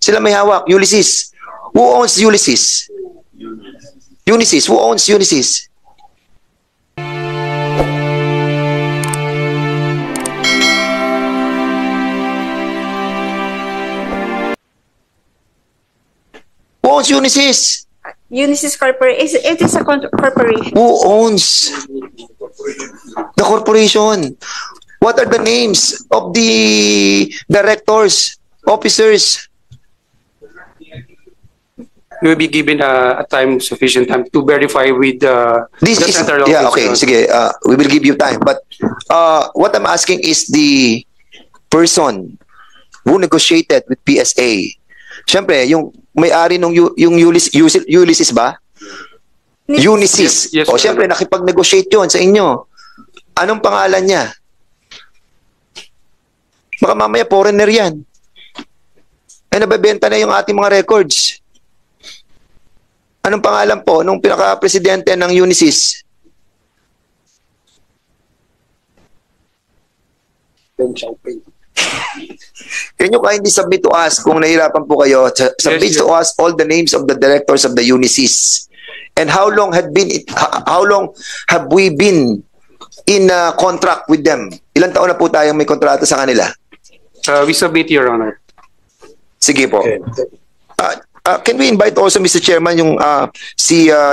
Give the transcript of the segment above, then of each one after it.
Sila may hawak. Ulysses. Who owns Ulysses? Unisys. Who owns Unisys? Who owns Unisys? Unisys Corporation. It is a corporation. Who owns the corporation? What are the names of the directors, officers? You will be given a sufficient time to verify with This the is, central yeah, office. okay, sige, we will give you time. But what I'm asking is the person who negotiated with PSA. Siyempre, yung may-ari nung yung Ulysses ba? Unisys. Yes, O siyempre, nakipag-negotiate yun sa inyo. Anong pangalan niya? Baka mamaya foreigner yan. Ay nabebenta na yung ating mga records. Anong pangalan po nung pinaka-presidente ng Unisys? Can you kindly submit to us kung nahirapan po kayo? Submit Yes, to us all the names of the directors of the Unisys. And how long have we been in contract with them? Ilang taon na po tayong may kontrata sa kanila? We submit, Your Honor. Sige po. Okay. Can we invite also, Mr. Chairman, yung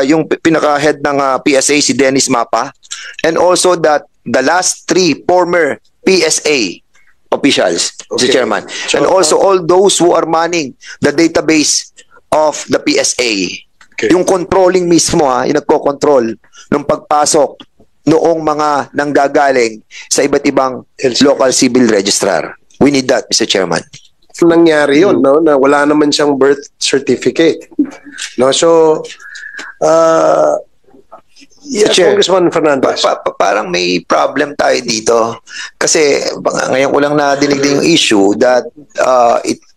yung pinaka-head ng PSA, si Dennis Mapa, and also the last 3 former PSA officials, Mr. Chairman, and also all those who are manning the database of the PSA. Okay. Yung controlling mismo, yung nagko-control ng pagpasok noong mga nanggagaling sa iba't ibang local civil registrar. We need that, Mr. Chairman. Nangyari yun, no? Na wala naman siyang birth certificate. No? So, yes, Chair, Congressman Fernandez. Parang may problem tayo dito. Kasi ngayon ko lang nadinig din yung issue that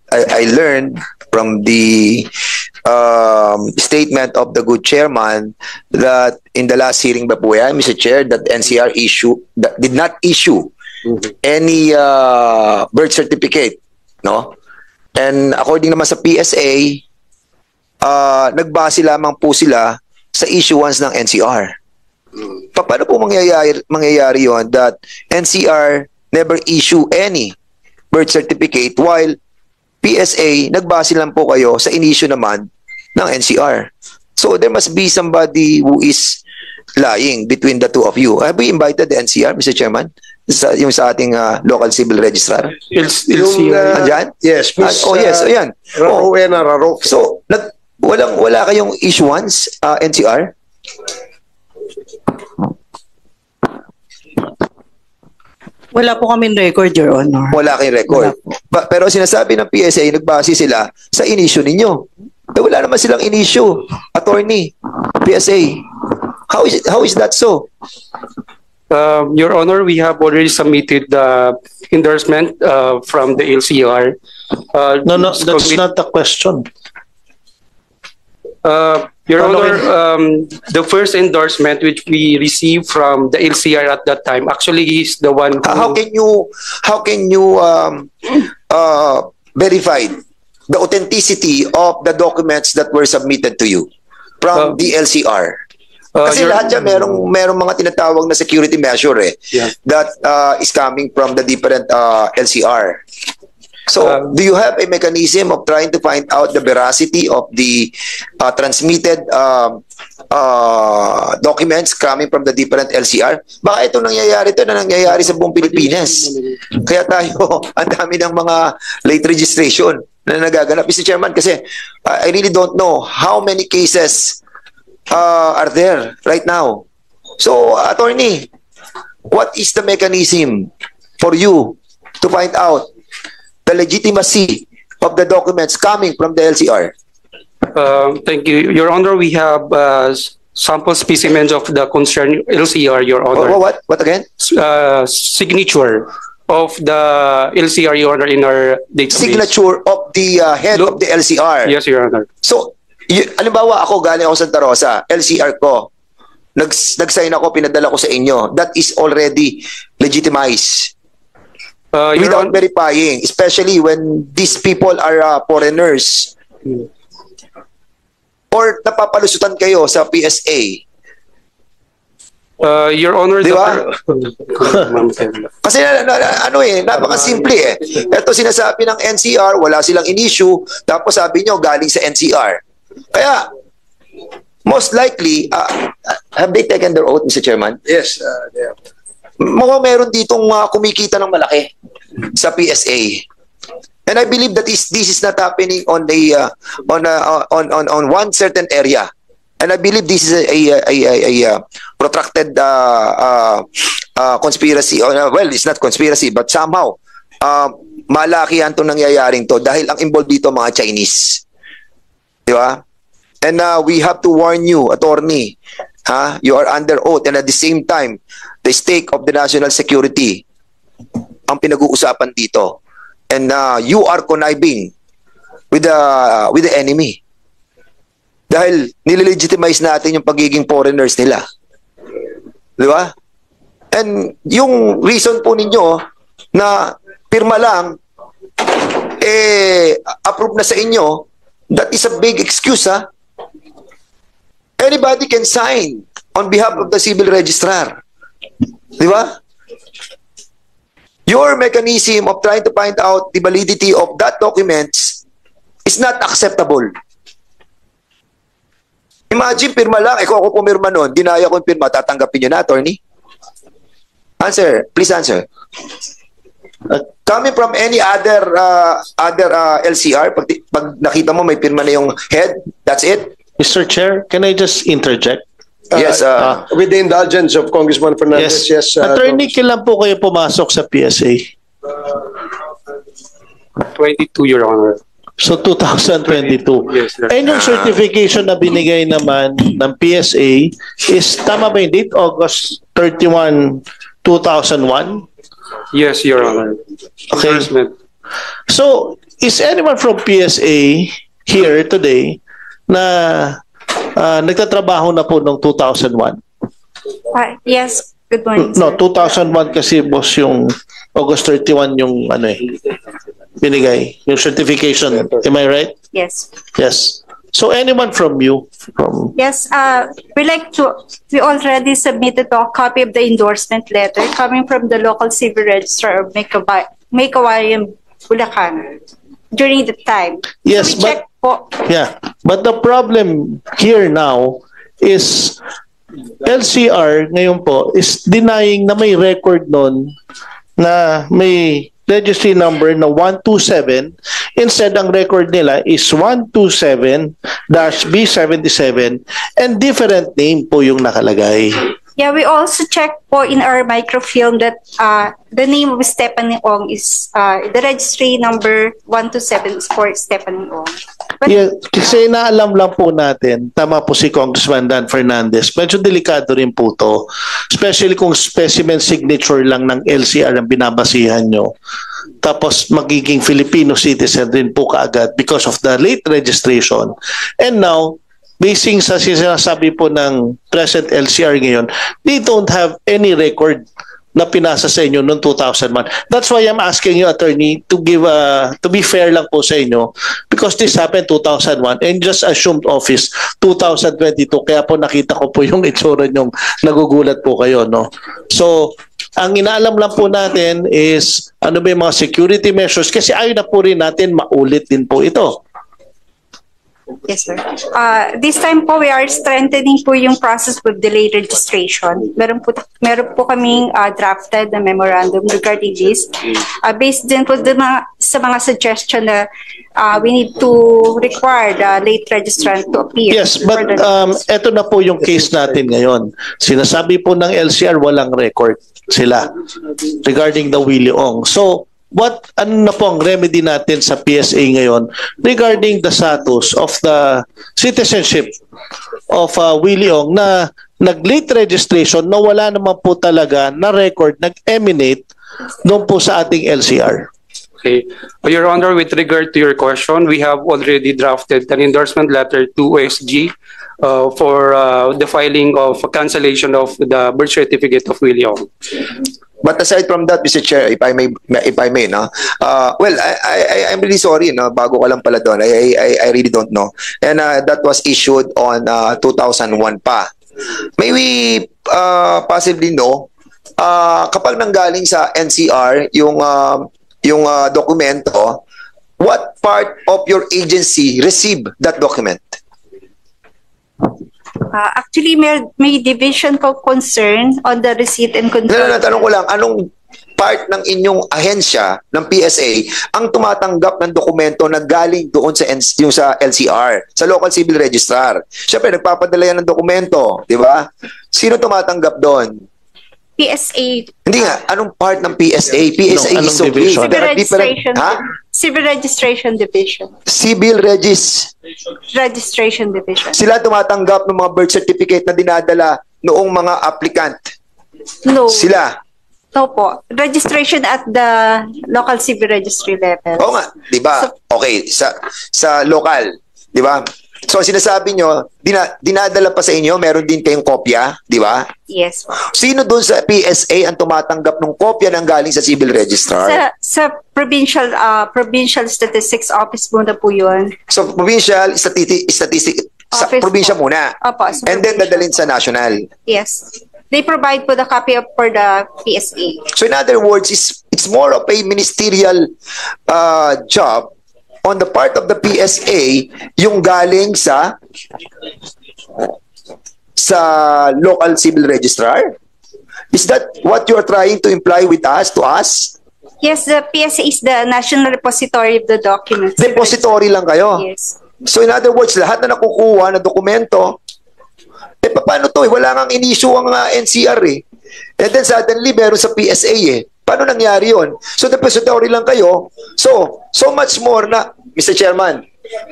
I learned from the statement of the good chairman that in the last hearing ba po yan, Mr. Chair, that NCR did not issue any birth certificate. No? And according naman sa PSA, nagbase lamang po sila sa issuance ng NCR. Paano po mangyayari yon that NCR never issue any birth certificate while PSA nagbase lang po kayo sa in-issue naman ng NCR? So there must be somebody who is lying between the two of you. Have we invited the NCR, Mr. Chairman? Yung sa ating local civil registrar? Andyan? Yes, Ms. Oh, yes, ayan. Rowena Raroque. So, wala kayong issuance, NCR? Wala po kaming record, Your Honor. Wala kayong record. Pero sinasabi ng PSA, nagbase sila sa in-issue ninyo. Wala naman silang in-issue, attorney, PSA. How is that so? Your Honor, we have already submitted the endorsement from the LCR. No, that's not the question. Your Honor, the first endorsement which we received from the LCR at that time actually is the one. How can you verify the authenticity of the documents that were submitted to you from the LCR? Kasi lahat yan merong mga tinatawag na security measure that is coming from the different LCR. So, do you have a mechanism of trying to find out the veracity of the transmitted documents coming from the different LCR? Baka ito nangyayari sa buong Pilipinas. Kaya tayo, ang dami ng mga late registration na nagaganap. Mr. Chairman, kasi I really don't know how many cases are there right now. So, attorney, what is the mechanism for you to find out the legitimacy of the documents coming from the LCR? Thank you, Your Honor. We have sample specimens of the concerned LCR, Your Honor. What again? Signature of the LCR, Your Honor, in our database. Signature of the head of the LCR. Yes, Your Honor. So, halimbawa ako galing ako sa Santa Rosa, LCR ko, nag-sign ako, pinadala ko sa inyo. That is already legitimized. without verifying, especially when these people are foreigners. Or napapalusutan kayo sa PSA. Your Honor, Di ba? Kasi napakasimple eh. Ito sinasabi ng NCR, wala silang in-issue, tapos sabi nyo galing sa NCR. Kaya, most likely, have they taken their oath, Mr. Chairman? Yes, yeah. Mukhang meron ditong kumikita ng malaki sa PSA. And I believe that this is not happening on one certain area. And I believe this is a protracted conspiracy. Well, it's not conspiracy, but somehow malaki yan itong nangyayaring to dahil ang involved dito mga Chinese. Di ba? And we have to warn you, attorney, you are under oath, and at the same time, the stake of the national security ang pinag-uusapan dito. And you are conniving with the enemy. Dahil nililegitimize natin yung pagiging foreigners nila. Di ba? And yung reason po ninyo na pirma lang, approve na sa inyo, that is a big excuse, ha? Anybody can sign on behalf of the civil registrar. Di ba? Your mechanism of trying to find out the validity of that documents is not acceptable. Imagine, pirma lang. Kung ako pumirma nun, ginaya ko yung pirma, tatanggapin nyo na, attorney? Answer. Please answer. Coming from any other LCR, pag nakita mo may pirma na yung head, that's it? Mr. Chair, can I just interject? Yes. With the indulgence of Congressman Fernandez, yes. Attorney, kailan po kayo pumasok sa PSA? 22, Your Honor. So 2022. Yes, sir. And yung certification na binigay naman ng PSA is, tama ba yung date? August 31, 2001? Yes, Your Honor. Okay. Endorsement. So, is anyone from PSA here today na nagtatrabaho na po noong 2001? Yes, good morning, No, sir. 2001 kasi boss yung August 31 yung binigay, yung certification. Am I right? Yes. Yes. So anyone from you? Yes, we already submitted a copy of the endorsement letter coming from the local civil registrar of Maykawayan, Bulacan during the time. Yes, so we checked po. Yeah. But the problem here now is LCR ngayon po is denying na may record nun na may registry number na 127. Instead, ang record nila is 127-B77 and different name po yung nakalagay. Yeah, we also checked po in our microfilm that the name of Stephanie Ong is the registry number 127 is for Stephanie Ong. But Yeah, kasi naalam lang po natin, tama po si Congressman Dan Fernandez, medyo delikado rin po to, especially kung specimen signature lang ng LCR ang binabasihan nyo. Tapos magiging Filipino citizen din po kaagad because of the late registration. And now, basing sa sinasabi po ng present LCR ngayon, they don't have any record na pinasa sa inyo noong 2001. That's why I'm asking you, attorney, to give to be fair lang po sa inyo because this happened 2001 and just assumed office 2022. Kaya po nakita ko po yung itsura nyong nagugulat po kayo, no? So, ang inaalam lang po natin is ano ba yung mga security measures kasi ayaw na po rin natin maulit din po ito. yes, sir. This time po we are strengthening po yung process with delayed registration. Meron po kaming drafted na memorandum regarding this. Based din po sa mga suggestion na we need to require the late registrant to appear. Yes, but eto na po yung case natin ngayon. Sinasabi po ng LCR walang record sila regarding the Willie Ong. So, ano na po ang remedy natin sa PSA ngayon regarding the status of the citizenship of Willie Ong na nag-late registration na wala naman po talaga na record nag-emanate doon po sa ating LCR? Okay. Your Honor, with regard to your question, we have already drafted an endorsement letter to OSG for the filing of cancellation of the birth certificate of Willie Ong. But aside from that, Mr. Chair, if I may, no, well, I'm really sorry, no, bago ka lang pala doon. I really don't know. And that was issued on 2001 pa. May we possibly know, kapag nanggaling sa NCR yung dokumento, what part of your agency received that document? Actually, may division ko concern on the receipt and control. No, tanong ko lang, anong part ng inyong ahensya ng PSA ang tumatanggap ng dokumento na galing doon sa yung sa LCR, sa Local Civil Registrar? Siyempre, nagpapadala yan ng dokumento, di ba? Sino tumatanggap doon? PSA. Hindi nga, anong part ng PSA? PSA Anong is so division? big. There are different- Civil Registration Division. Civil Registration Division. Sila tumatanggap ng mga birth certificate na dinadala noong mga applicant. No. Sila. No po. Registration at the local civil registry level. Oo nga, 'di ba? Okay, sa local, 'di ba? So sinasabi nyo, dinadala pa sa inyo, meron din kayong kopya, 'di ba? Yes. Sino doon sa PSA ang tumatanggap ng kopya ng galing sa civil registrar? Sa provincial statistics office muna po 'yun. So provincial statistic sa Office probinsya po. muna. Opo, sa And then provincial. dadalhin sa national. Yes. They provide po the copy for the PSA. So in other words, it's more of a ministerial job on the part of the PSA yung galing sa local civil registrar. Is that what you are trying to imply with us, to us? Yes, the PSA is the national repository of the documents. Depository lang kayo. Yes. So in other words, lahat na nakukuha na dokumento, paano to? Wala nang in-issue ang NCR eh. And then suddenly, meron sa PSA eh. Paano nangyari yon? So depository lang kayo. So much more na, Mr. Chairman,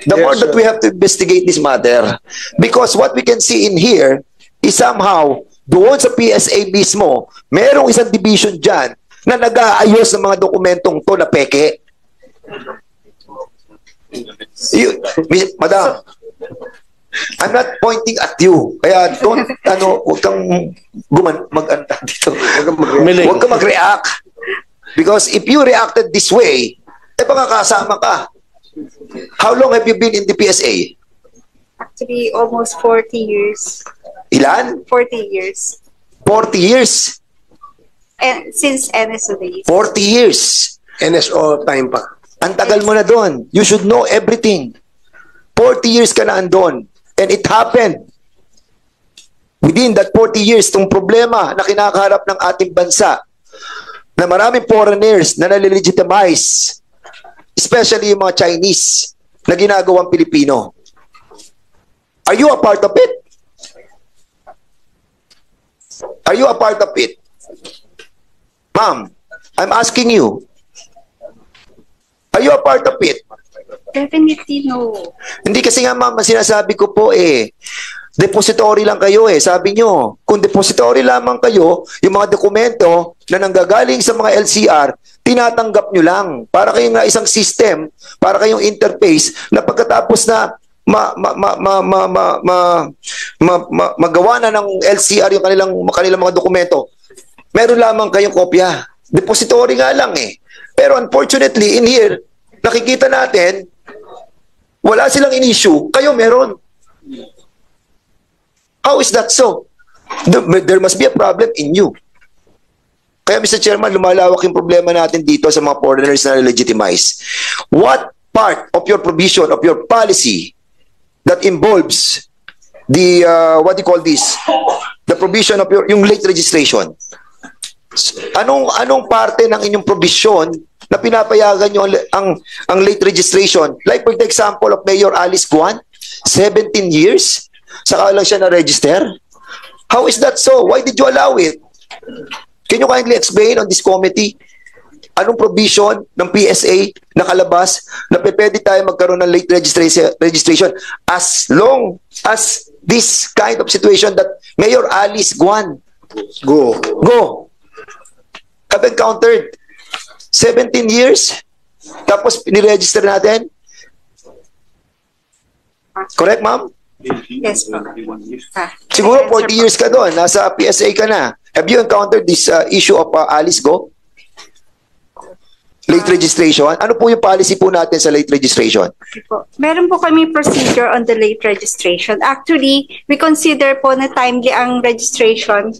the more that we have to investigate this matter. Because what we can see in here is somehow, doon sa PSA mismo, merong isang division dyan na nag-aayos ng mga dokumentong to na peke. Madam, I'm not pointing at you. Kaya huwag kang mag-anta dito. Huwag kang mag-react. Because if you reacted this way, baka kasama ka. How long have you been in the PSA? Actually, almost 40 years. Ilan? 40 years. 40 years. And since NSO days. 40 years. NSO time pa. Ang tagal mo na doon. You should know everything. 40 years ka na andon. And it happened. Within that 40 years, itong problema na kinakaharap ng ating bansa, na maraming foreigners na nalilegitimize, especially yung mga Chinese na ginagawang Pilipino. Are you a part of it? Are you a part of it? Ma'am, I'm asking you. Are you a part of it? Definitely no. Hindi kasi nga ma'am, sinasabi ko po depository lang kayo Sabi nyo, kung depository lamang kayo, yung mga dokumento na nanggagaling sa mga LCR, tinatanggap nyo lang. Para kayong isang system, para kayong interface, na pagkatapos na magawa na ng LCR yung kanilang mga dokumento, meron lamang kayong kopya. Depository nga lang Pero unfortunately, in here, nakikita natin, wala silang in-issue, kayo meron. How is that so? There must be a problem in you. Kaya Mr. Chairman, lumalawak yung problema natin dito sa mga foreigners na legitimize. What part of your provision, of your policy that involves the, what do you call this? The provision of yung late registration. Anong parte ng inyong provision na pinapayagan nyo ang late registration? Like for the example of Mayor Alice Guan, 17 years, saka lang siya na-register? How is that so? Why did you allow it? Can you kindly explain on this committee anong provision ng PSA nakalabas na pwede tayo magkaroon ng late registration as long as this kind of situation that Mayor Alice Guan Go. have encountered 17 years tapos niregister natin? Correct, ma'am? Yes po. Siguro 40 years ka doon, nasa PSA ka na. Have you encountered this issue of Alice Go? Late registration? Ano po yung policy po natin sa late registration? Po. Meron po kami procedure on the late registration. Actually, we consider po na timely ang registration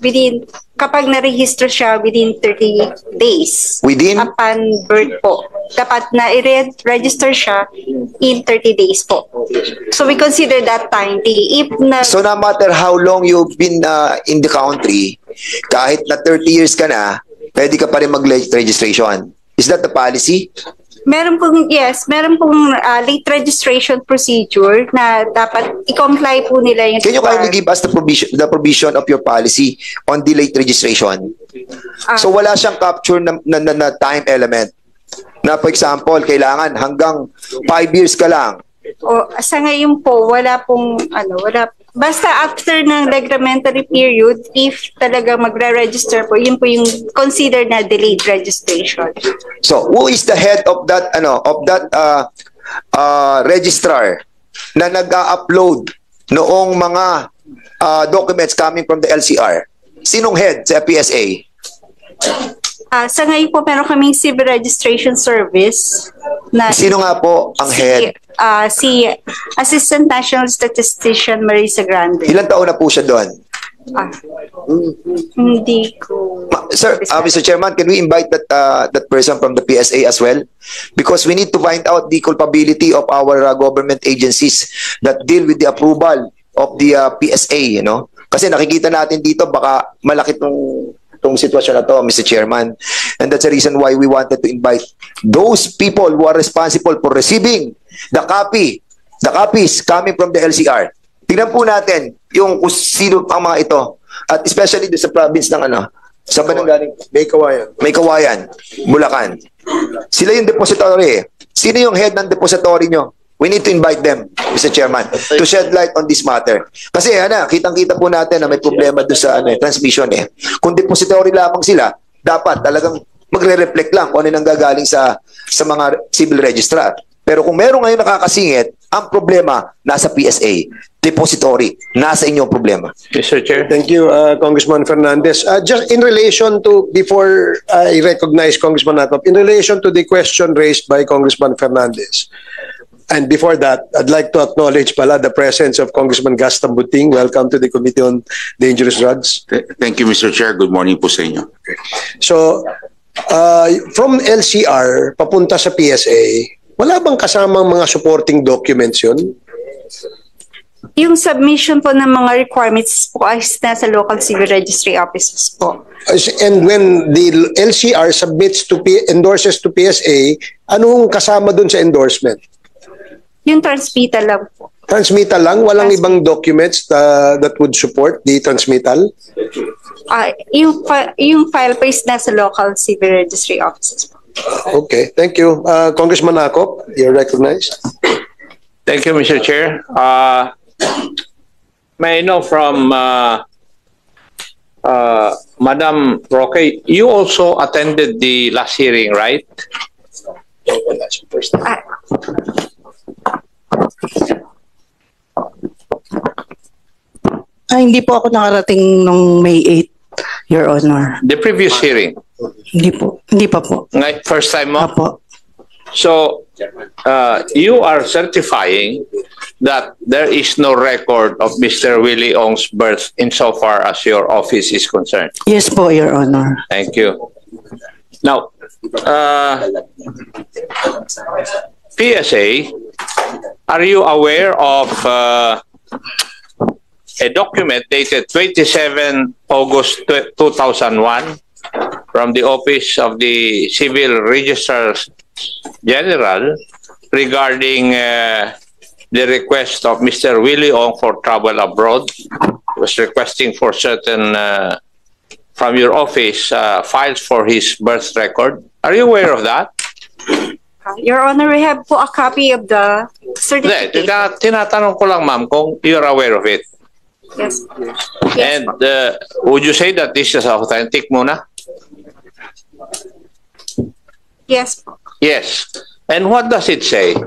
kapag na-register siya within 30 days. Within? Upon birth po. Dapat na i-register siya in 30 days po. So we consider that timely. So no matter how long you've been in the country, kahit na 30 years ka na, pwede ka pa rin mag-late registration. Is that the policy? Meron pong late registration procedure na dapat i-comply po nila yung Can you kindly give us the provision of your policy on the late registration? So wala siyang capture na time element. Na for example, kailangan hanggang 5 years ka lang. O sa ngayon po wala basta after ng reglementary period, if talaga magre-register po, yun po yung considered na delayed registration. So, who is the head of that registrar na nag-upload noong mga documents coming from the LCR? Sinong head sa PSA? Sa ngayon po, meron kaming civil registration service. Sino nga po ang head? Si Assistant National Statistician Marisa Grande. Ilang taon na po siya doon? Hindi ko... Sir, Mr. Chairman, can we invite that person from the PSA as well? Because we need to find out the culpability of our government agencies that deal with the approval of the PSA, you know? Kasi nakikita natin dito, baka malaki tong sitwasyon na to, Mr. Chairman. And that's the reason why we wanted to invite those people who are responsible for receiving the copies coming from the LCR. Tingnan po natin yung kung sino ang mga ito. At especially sa province ng saan ba nang galing? May Kawayan, Bulacan. Sila yung depository. Sino yung head ng depository nyo? We need to invite them, Mr. Chairman, to shed light on this matter. Kasi kitang-kita po natin na may problema doon sa transmission Kung depository lamang sila, dapat talagang magre-reflect lang kung ano nang gagaling sa mga civil registrar. Pero kung meron ngayon nakakasingit, ang problema nasa PSA, depository, nasa inyong problema. Mr. Chair. Thank you, Congressman Fernandez. Just in relation to, before I recognize Congressman Akop, in relation to the question raised by Congressman Fernandez, and before that, I'd like to acknowledge the presence of Congressman Gaston Buting. Welcome to the Committee on Dangerous Drugs. Thank you, Mr. Chair. Good morning po sa inyo. So, from LCR, papunta sa PSA, wala bang kasamang mga supporting documents yun? Yung submission po ng mga requirements po ay nasa local civil registry offices po. And when the LCR endorses to PSA, anong kasama dun sa endorsement? Yung transmittal lang po. Transmittal lang? Walang ibang documents that would support the transmittal? Yung file pa is nasa local civil registry offices po. Okay, thank you. Congressman Akop, you're recognized. Thank you, Mr. Chair. May I know from Madam Roque, you also attended the last hearing, right? Hindi po ako nakarating nung May 8, Your Honor. The previous hearing? Hindi pa po. First time mo? Apo. So, you are certifying that there is no record of Mr. Willie Ong's birth insofar as your office is concerned? Yes po, Your Honor. Thank you. Now, PSA, are you aware of a document dated 27 August 2001 from the Office of the Civil Registrar General regarding the request of Mr. Willie Ong for travel abroad? He was requesting for certain, from your office, files for his birth record. Are you aware of that? Your Honor, we have po a copy of the certificate. Tinatanong ko lang, ma'am, kung you're aware of it. Yes. And would you say that this is authentic muna? Yes. Yes. And what does it say?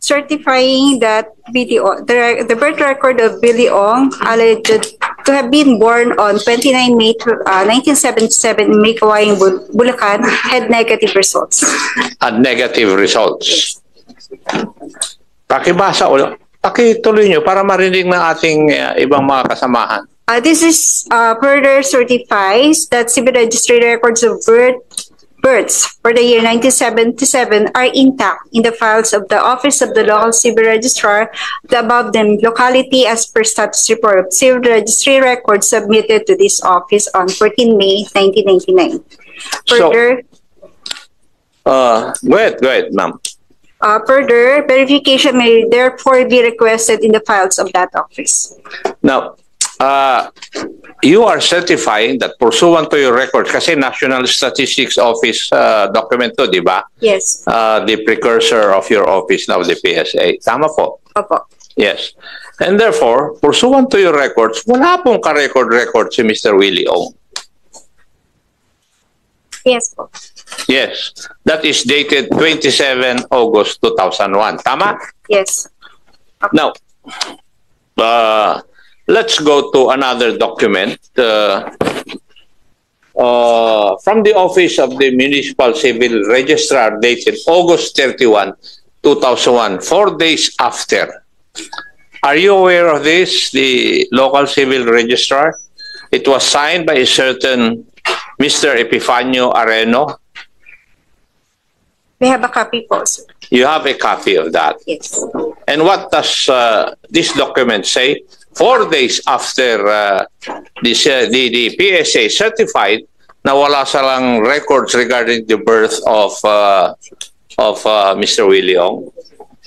certifying that the birth record of Billy Ong, alleged to have been born on 29 May 1977 in Maykawayan, Bulacan, had negative results. At negative results. Pakibasa ulit. Pakituloy nyo para marinig ng ating ibang mga kasamahan. This is further certifies that civil registry records of births for the year 1977 are intact in the files of the Office of the Local Civil Registrar, the above named locality, as per status report of civil registry records submitted to this office on 14 May 1999. Further, go ahead, ma'am. Further, verification may therefore be requested in the files of that office. Now, you are certifying that pursuant to your record, kasi National Statistics Office document to, di ba? Yes. The precursor of your office now, the PSA. Tama po? Opo. Yes. And therefore, pursuant to your records, wala pong ka-record si Mr. Willie Ong. Yes po. Yes. That is dated 27 August 2001. Tama? Yes. Okay. Now, let's go to another document from the Office of the Municipal Civil Registrar dated August 31, 2001, 4 days after. Are you aware of this, the local civil registrar? It was signed by a certain Mr. Epifanio Areno. We have a copy po, sir. You have a copy of that. Yes. And what does this document say? 4 days after the PSA certified na wala silang records regarding the birth of Mr. Willie Ong?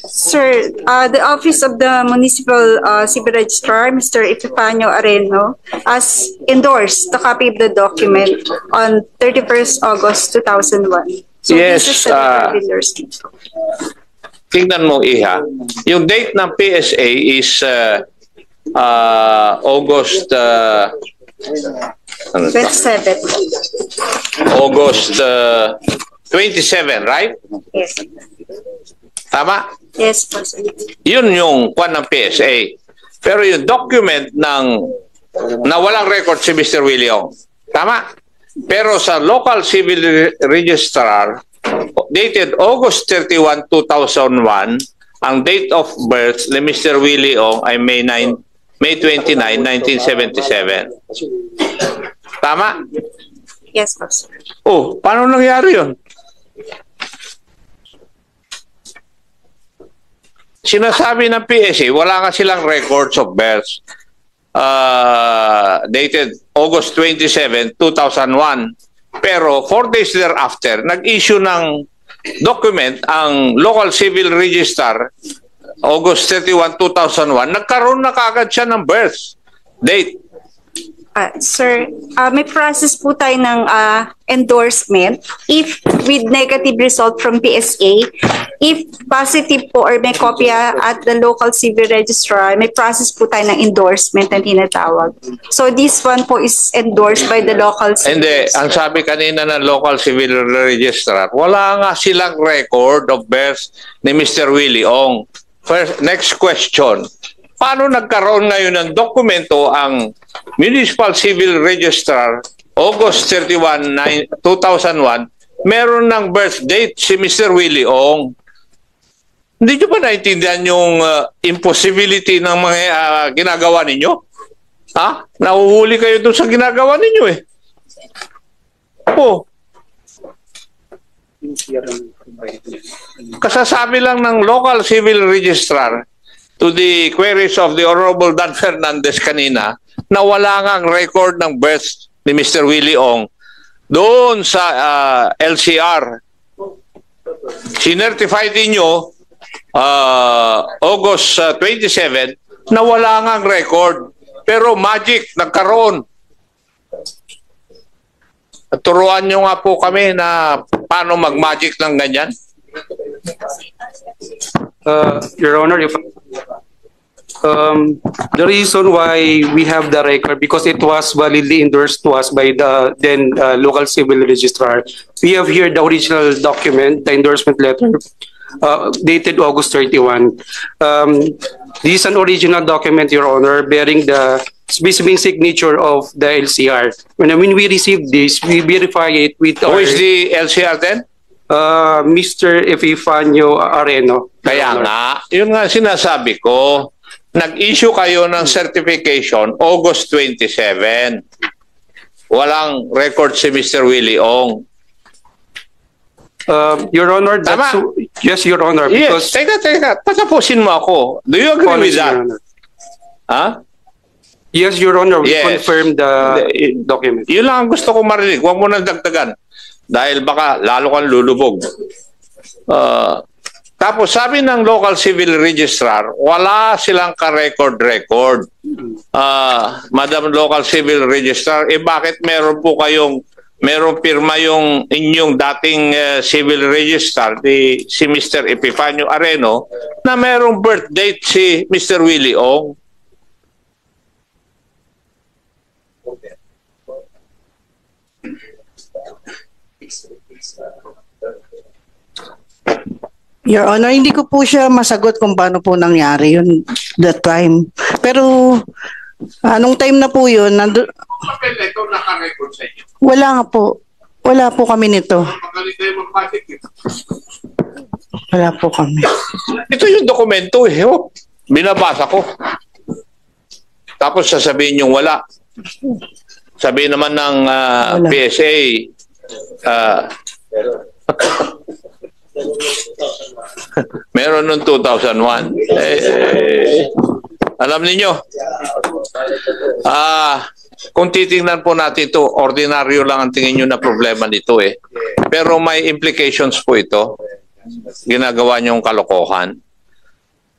Sir, the Office of the Municipal Civil Registrar, Mr. Epifanio Areno, has endorsed the copy of the document on 31st August 2001. So yes, this is a record endorsement. Tingnan mo, Iha. Yung date ng PSA is August 27. August 27, right? Yes. Tama? Yes, po, sir. Yun yung kwan ng PSA. Pero yung document ng na walang record si Mr. Willie Ong. Tama? Pero sa local civil registrar dated August 31, 2001, ang date of birth ni Mr. Willie Ong ay May 29, 1977. Tama? Yes, po, sir. Oh, paano nangyari yun? Sinasabi ng PSA, wala nga silang records of birth dated August 27, 2001. Pero 4 days thereafter, nag-issue ng document ang local civil registrar August 31, 2001. Nagkaroon na kaagad siya ng birth date. Sir, may process po tayo ng endorsement if with negative result from PSA. If positive po or may kopya at the local civil registrar, may process po tayo ng endorsement na tinatawag. So this one po is endorsed by the local civil registrar. Ang sabi kanina ng local civil registrar, wala nga silang record of birth ni Mr. Willie Ong. First, next question. Paano nagkaroon ngayon ng dokumento ang Municipal Civil Registrar August 31, 2001, meron ng birth date si Mr. Willie Ong? Hindi nyo ba naintindihan yung impossibility ng mga ginagawa ninyo? Ha? Nahuhuli kayo doon sa ginagawa ninyo eh. Oh. Kasasabi lang ng local civil registrar to the queries of the Honorable Dan Fernandez kanina na wala nga ang record ng birth ni Mr. Willie Ong doon sa LCR. Sinertify din nyo August 27 na wala nga ang record. Pero magic, nagkaroon. Turuan nyo nga po kami na paano mag-magic ng ganyan. Your Honor, if the reason why we have the record, because it was validly endorsed to us by the then local civil registrar. We have here the original document, the endorsement letter, dated August 31. This is an original document, Your Honor, bearing the specific signature of the LCR. When we received this, we verify it with Who is the LCR then? Mr. Epifanio Areno. Kaya nga, yun nga sinasabi ko, nag-issue kayo ng certification August 27. Walang record si Mr. Willie Ong. Your Honor, that's... Tama. Yes, Your Honor. Yes, Because teka. Patapusin mo ako. Do you agree with Policy, that? Your Honor. Ha? Yes, Your Honor, we Yes. confirm the document. Yun lang ang gusto ko marinig. Huwag mo nang dagdagan. Dahil baka lalo kang lulubog. Tapos sabi ng local civil registrar, wala silang ka-record. Madam local civil registrar, bakit meron po kayong pirma yung inyong dating civil registrar, si Mr. Epifanio Areno, na merong birth date si Mr. Willie Ong? Your Honor, hindi ko po siya masagot kung paano po nangyari yun that time. Pero anong time na po yun, Ito naka-record sa inyo. wala nga po. Wala po kami nito. Magaling kayo mag-patik. Wala po kami. Ito yung dokumento eh. Oh. Binabasa ko. Tapos sasabihin yung wala. Sabihin naman ng Wala. PSA, meron noong 2001. Alam niyo, kung titingnan po natin ito, ordinaryo lang ang tingin nyo na problema nito eh. Pero may implications po ito. Ginagawa niyong kalokohan.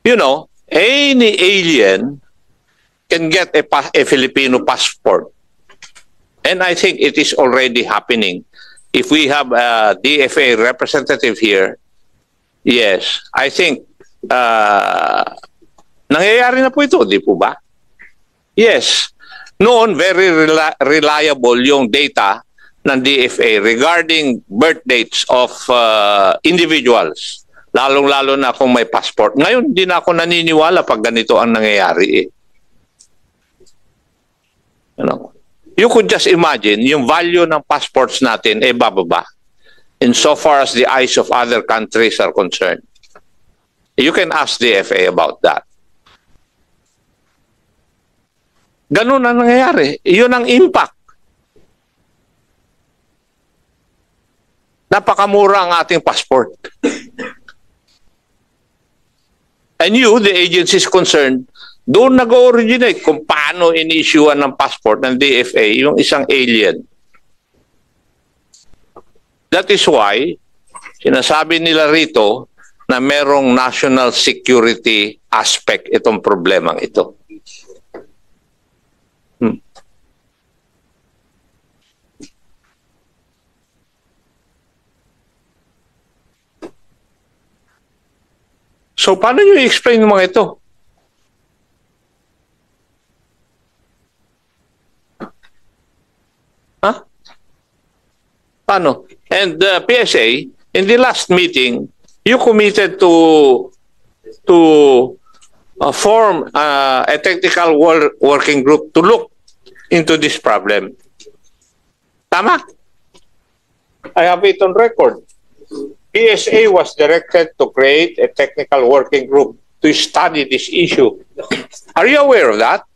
You know, any alien can get a Filipino passport. And I think it is already happening. If we have a DFA representative here, yes, I think nangyayari na po ito, di po ba? Yes. Noon, very reliable yung data ng DFA regarding birth dates of individuals, lalong-lalo na kung may passport. Ngayon, hindi na ako naniniwala pag ganito ang nangyayari eh. You know, you could just imagine yung value ng passports natin eh bababa insofar as the eyes of other countries are concerned. You can ask DFA about that. Ganun ang nangyayari. Iyon ang impact. Napakamura ang ating passport. And you, the agencies concerned, doon nag-originate kung paano in-issuean ng passport ng DFA yung isang alien. That is why, sinasabi nila rito na merong national security aspect itong problemang ito. So, paano nyo i-explain yung mga ito? Huh? Paano? And the PSA, in the last meeting, you committed to form a technical working group to look into this problem. Tama? I have it on record. PSA was directed to create a technical working group to study this issue. Are you aware of that?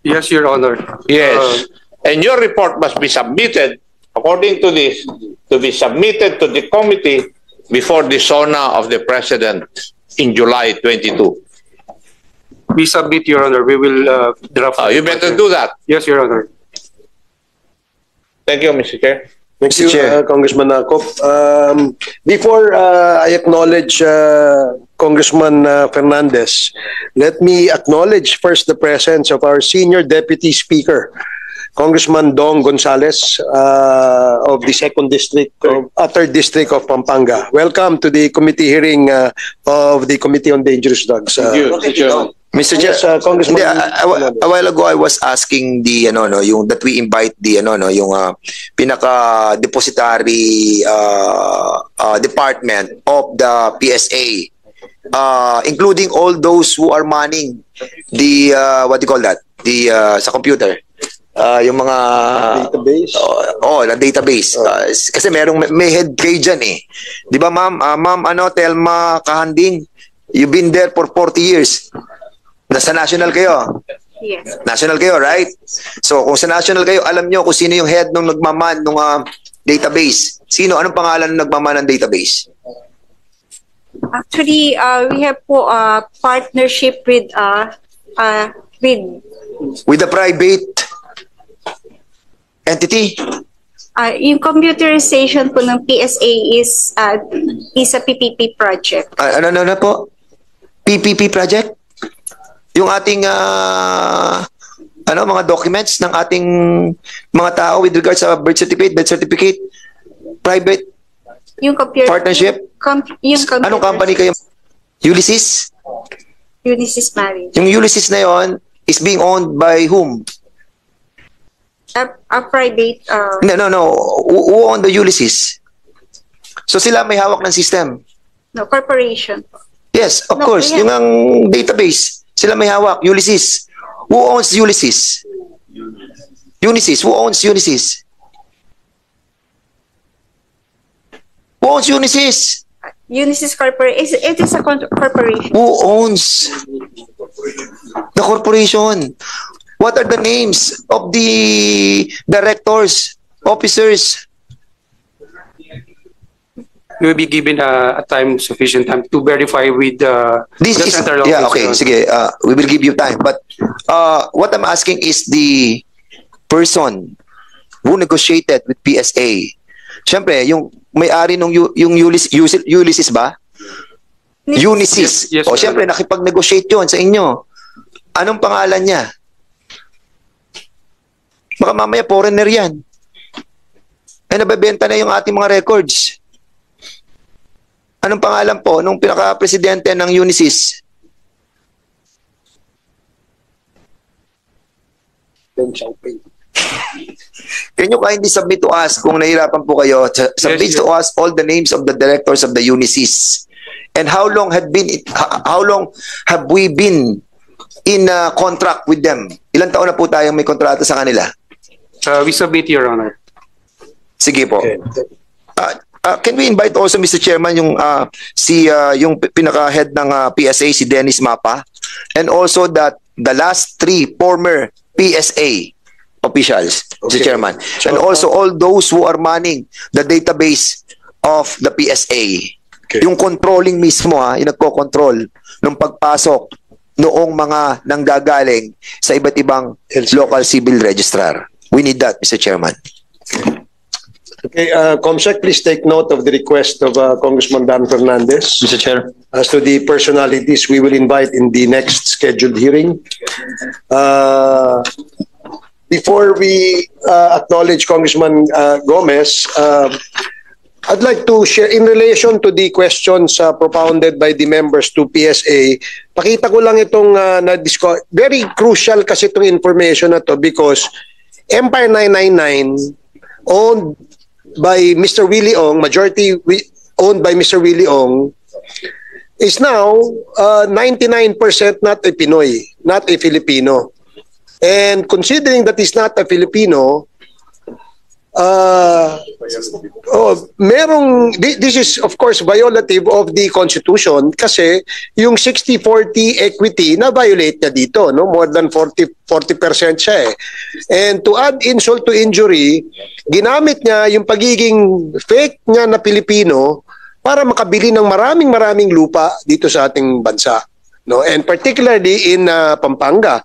Yes, Your Honor. Yes. And your report must be submitted, according to this, to be submitted to the committee before the SONA of the President in July 22. We submit, Your Honor. We will draft. You better do that. Yes, Your Honor. Thank you, Mr. Chair. Thank Mr. you, Chair. Congressman Akop. Before I acknowledge Congressman Fernandez, let me acknowledge first the presence of our Senior Deputy Speaker, Congressman Dong Gonzales of the 2nd District, 3rd District of Pampanga. Welcome to the committee hearing of the Committee on Dangerous Drugs. Thank you, Mr. Chairman. Mr. Chair, Yes, Congressman. hindi, a while ago I was asking the yung that we invite the yung pinaka depository department of the PSA, including all those who are manning the what do you call that, the sa computer, yung mga Database? na database. Kasi may head kayo dyan eh. Di ba ma'am? Ma'am Telma Kahanding, you've been there for 40 years. Nasa national kayo. Yes. National kayo, right? So kung sa national kayo, alam nyo kung sino yung head nung nagmaman nung database. Sino? Anong pangalan ng nagmaman ng database? Actually, we have po partnership with With the private entity? yung computerization po ng PSA is a PPP project. Ano po? PPP project? Yung ating mga documents ng ating mga tao with regards sa birth certificate, private Yung computer partnership? Anong company kayo? Ulysses? Ulysses Marriage. Yung Ulysses na yon is being owned by whom? A private No. Who owned the Ulysses? So sila may hawak ng system? corporation. Yes, of No, course. yeah. Yung ang database, sila may hawak. Ulysses. Who owns Ulysses? Unisys. Who owns Unisys? Who owns Unisys? Unisys Corporation. It is a corporation. Who owns the corporation? What are the names of the directors, officers? We will be given sufficient time to verify with This the is, central yeah, office. okay, sige, we will give you time. But what I'm asking is the person who negotiated with PSA. Siyempre, yung may-ari nung yung Ulysses ba? Unisys. Yes, O sir. siyempre, nakipag-negotiate yun sa inyo. Anong pangalan niya? Baka mamaya foreigner yan. Ay nabebenta na yung ating mga records. Anong pangalan po nung pinaka-presidente ng Unisys? Can you kindly submit to us kung nahirapan po kayo? Submit Yes, to us all the names of the directors of the Unisys. And how long have we been in contract with them? Ilang taon na po tayong may kontrata sa kanila? We submit, Your Honor. Sige po. Okay. Can we invite also, Mr. Chairman, yung yung pinaka-head ng PSA, si Dennis Mapa, and also the last 3 former PSA officials, Mr. Chairman, and also all those who are manning the database of the PSA. Okay. Yung controlling mismo, yung nagko-control ng pagpasok noong mga nanggagaling sa iba't ibang local civil registrar. We need that, Mr. Chairman. Okay, Comsec, please take note of the request of Congressman Dan Fernandez. Mr. Chair. As to the personalities we will invite in the next scheduled hearing. Before we acknowledge Congressman Gomez, I'd like to share in relation to the questions propounded by the members to PSA. Pakita ko lang itong very crucial kasi itong information na to because Empire 999 owned by Mr. Willie Ong, majority owned by Mr. Willie Ong, is now 99% not a Pinoy, not a Filipino. And considering that he's not a Filipino, this is of course violative of the Constitution kasi yung 60-40 equity na violate niya dito, no? More than 40% siya eh. And to add insult to injury, ginamit niya yung pagiging fake niya na Pilipino para makabili ng maraming lupa dito sa ating bansa, no? And particularly in Pampanga.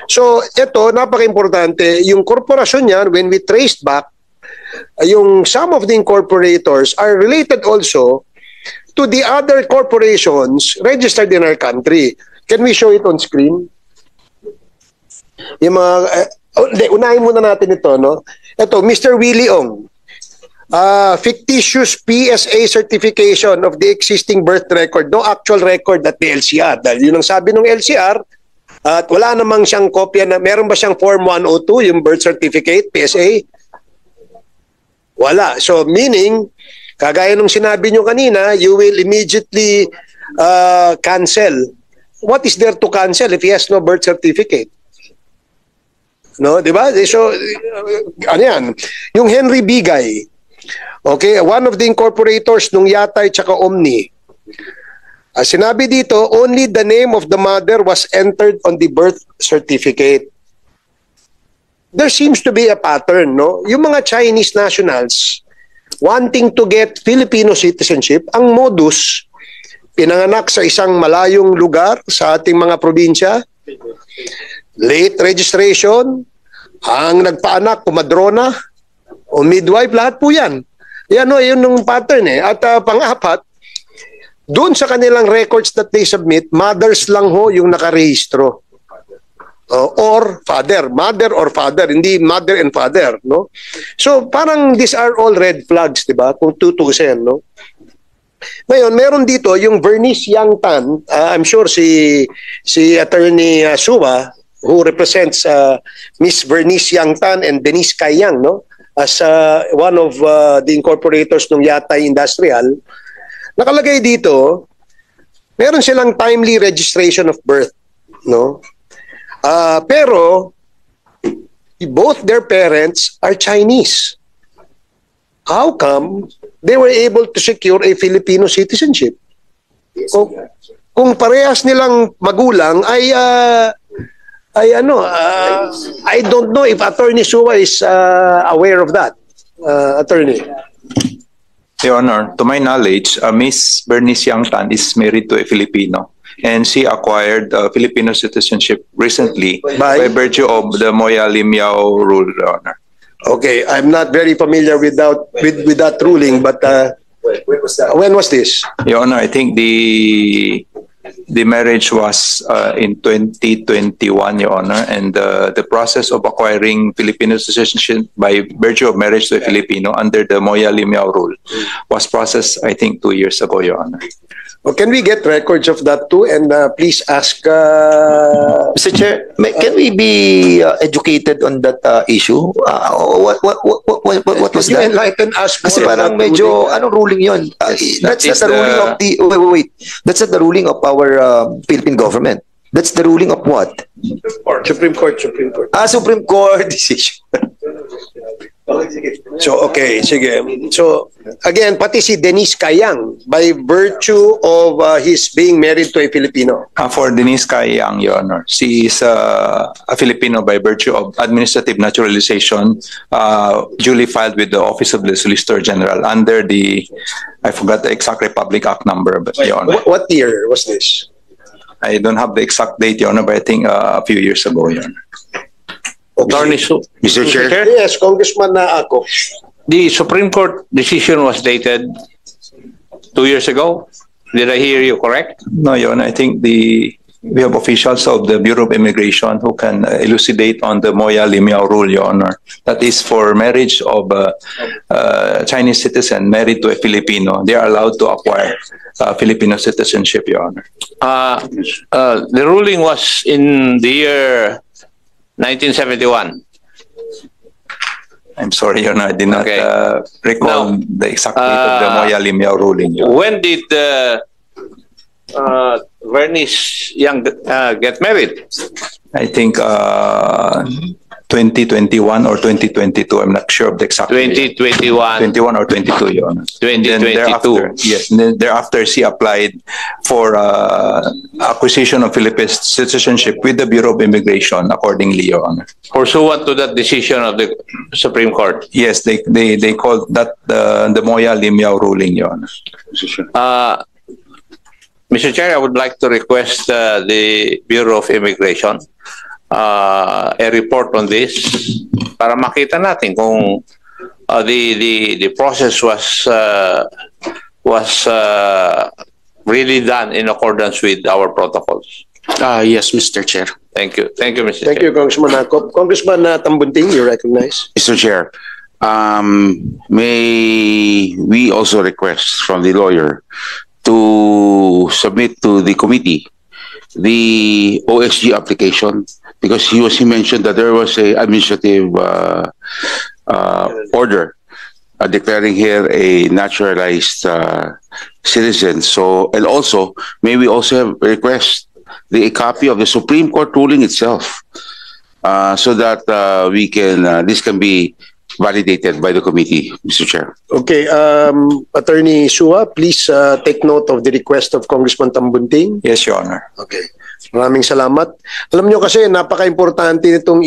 So ito napaka-importante, yung korporasyon niya, when we traced back, yung some of the incorporators are related also to the other corporations registered in our country. Can we show it on screen? Yung mga unahin muna natin ito, no? Ito, Mr. Willie Ong. Fictitious PSA certification of the existing birth record, no actual record at the LCR. Dahil yun ang sabi ng LCR, At wala namang siyang kopya na, meron ba siyang Form 102, yung birth certificate, PSA? Wala. So meaning, kagaya nung sinabi nyo kanina, you will immediately cancel. What is there to cancel if he has no birth certificate? No, di ba? So, ano yan? Yung Henry Bigay, okay, one of the incorporators nung Yatay tsaka Omni, sinabi dito, only the name of the mother was entered on the birth certificate. There seems to be a pattern, no? Yung mga Chinese nationals wanting to get Filipino citizenship, ang modus, pinanganak sa isang malayong lugar sa ating mga probinsya, late registration, ang nagpaanak, kumadrona, o midwife, lahat po yan. Yan o, yun yung pattern eh. At pang-apat, doon sa kanilang records that they submit, mothers lang ho yung nakarehistro. Or father, mother or father, hindi mother and father, no? So parang these are all red flags, di ba? Kung tutusin, no? Ngayon, meron dito yung Bernice Yang Tan, I'm sure si Attorney Suwa, who represents Miss Bernice Yang Tan and Denise Kayang, no? As one of the incorporators ng Yatay Industrial, nakalagay dito, meron silang timely registration of birth, no? Pero both their parents are Chinese. How come they were able to secure a Filipino citizenship? Kung parehas nilang magulang ay I don't know if Attorney Suwa is aware of that. Attorney. Your Honor, to my knowledge, Miss Bernice Yang Tan is married to a Filipino, and she acquired Filipino citizenship recently by virtue of the Moya Limiao rule, Your Honor. Okay, I'm not very familiar with that ruling, but when was this? Your Honor, I think the marriage was in 2021, Your Honor, and the process of acquiring Filipino citizenship by virtue of marriage to a Filipino under the Moya Limiao rule was processed, I think, 2 years ago, Your Honor. Well, can we get records of that too? And please ask... Mr. Chair, can we be educated on that issue? What was you that? enlighten us more Kasi on parang that medyo, ruling? anong ruling yun? That's not the ruling of the... Wait. That's not the ruling of our Philippine government. That's the ruling of what? Supreme Court. Supreme Court decision. So, okay, sige. So, again, pati si Denise Kayang, by virtue of his being married to a Filipino. For Denise Kayang, Your Honor, she is a Filipino by virtue of administrative naturalization duly filed with the Office of the Solicitor General under the, I forgot the exact Republic Act number, but Your Honor. What year was this? I don't have the exact date, Your Honor, but I think a few years ago, Your Honor. Attorney Mr. Chair. Yes, Congressman ako. The Supreme Court decision was dated 2 years ago. Did I hear you correct? No, Your Honor, I think we have officials of the Bureau of Immigration who can elucidate on the Moya Limiao rule, Your Honor. That is for marriage of a Chinese citizen married to a Filipino. They are allowed to acquire Filipino citizenship, Your Honor. The ruling was in the year 1971. I'm sorry, Your Honor, I did not Okay. recall Now, the exact date of the Moya Limiao ruling, Your Honor. When did Bernice Yang get married? I think 2021 or 2022. I'm not sure of the exact date. 2021. 21 or 22, Your Honor. 2022. Yes. And then thereafter, she applied for acquisition of Philippine citizenship with the Bureau of Immigration accordingly, Your Honor. Pursuant to that decision of the Supreme Court. Yes, they called that the Moya Limiao ruling, Your Honor. Mr. Chair, I would like to request the Bureau of Immigration a report on this para makita natin kung the process was really done in accordance with our protocols. Yes, Mr. Chair. Thank you. Thank you, Mr. Thank Chair. you, Congressman ako. Congressman Tambunting, you recognize? Mr. Chair, may we also request from the lawyer to submit to the committee the OSG application? Because he mentioned that there was a administrative order declaring here a naturalized citizen. So, and also, may we also have request a copy of the Supreme Court ruling itself, so that we can this can be validated by the committee, Mr. Chair. Okay, Attorney Sua, please take note of the request of Congressman Tambunting. Yes, Your Honor. Okay. Maraming salamat. Alam nyo kasi napaka-importante nitong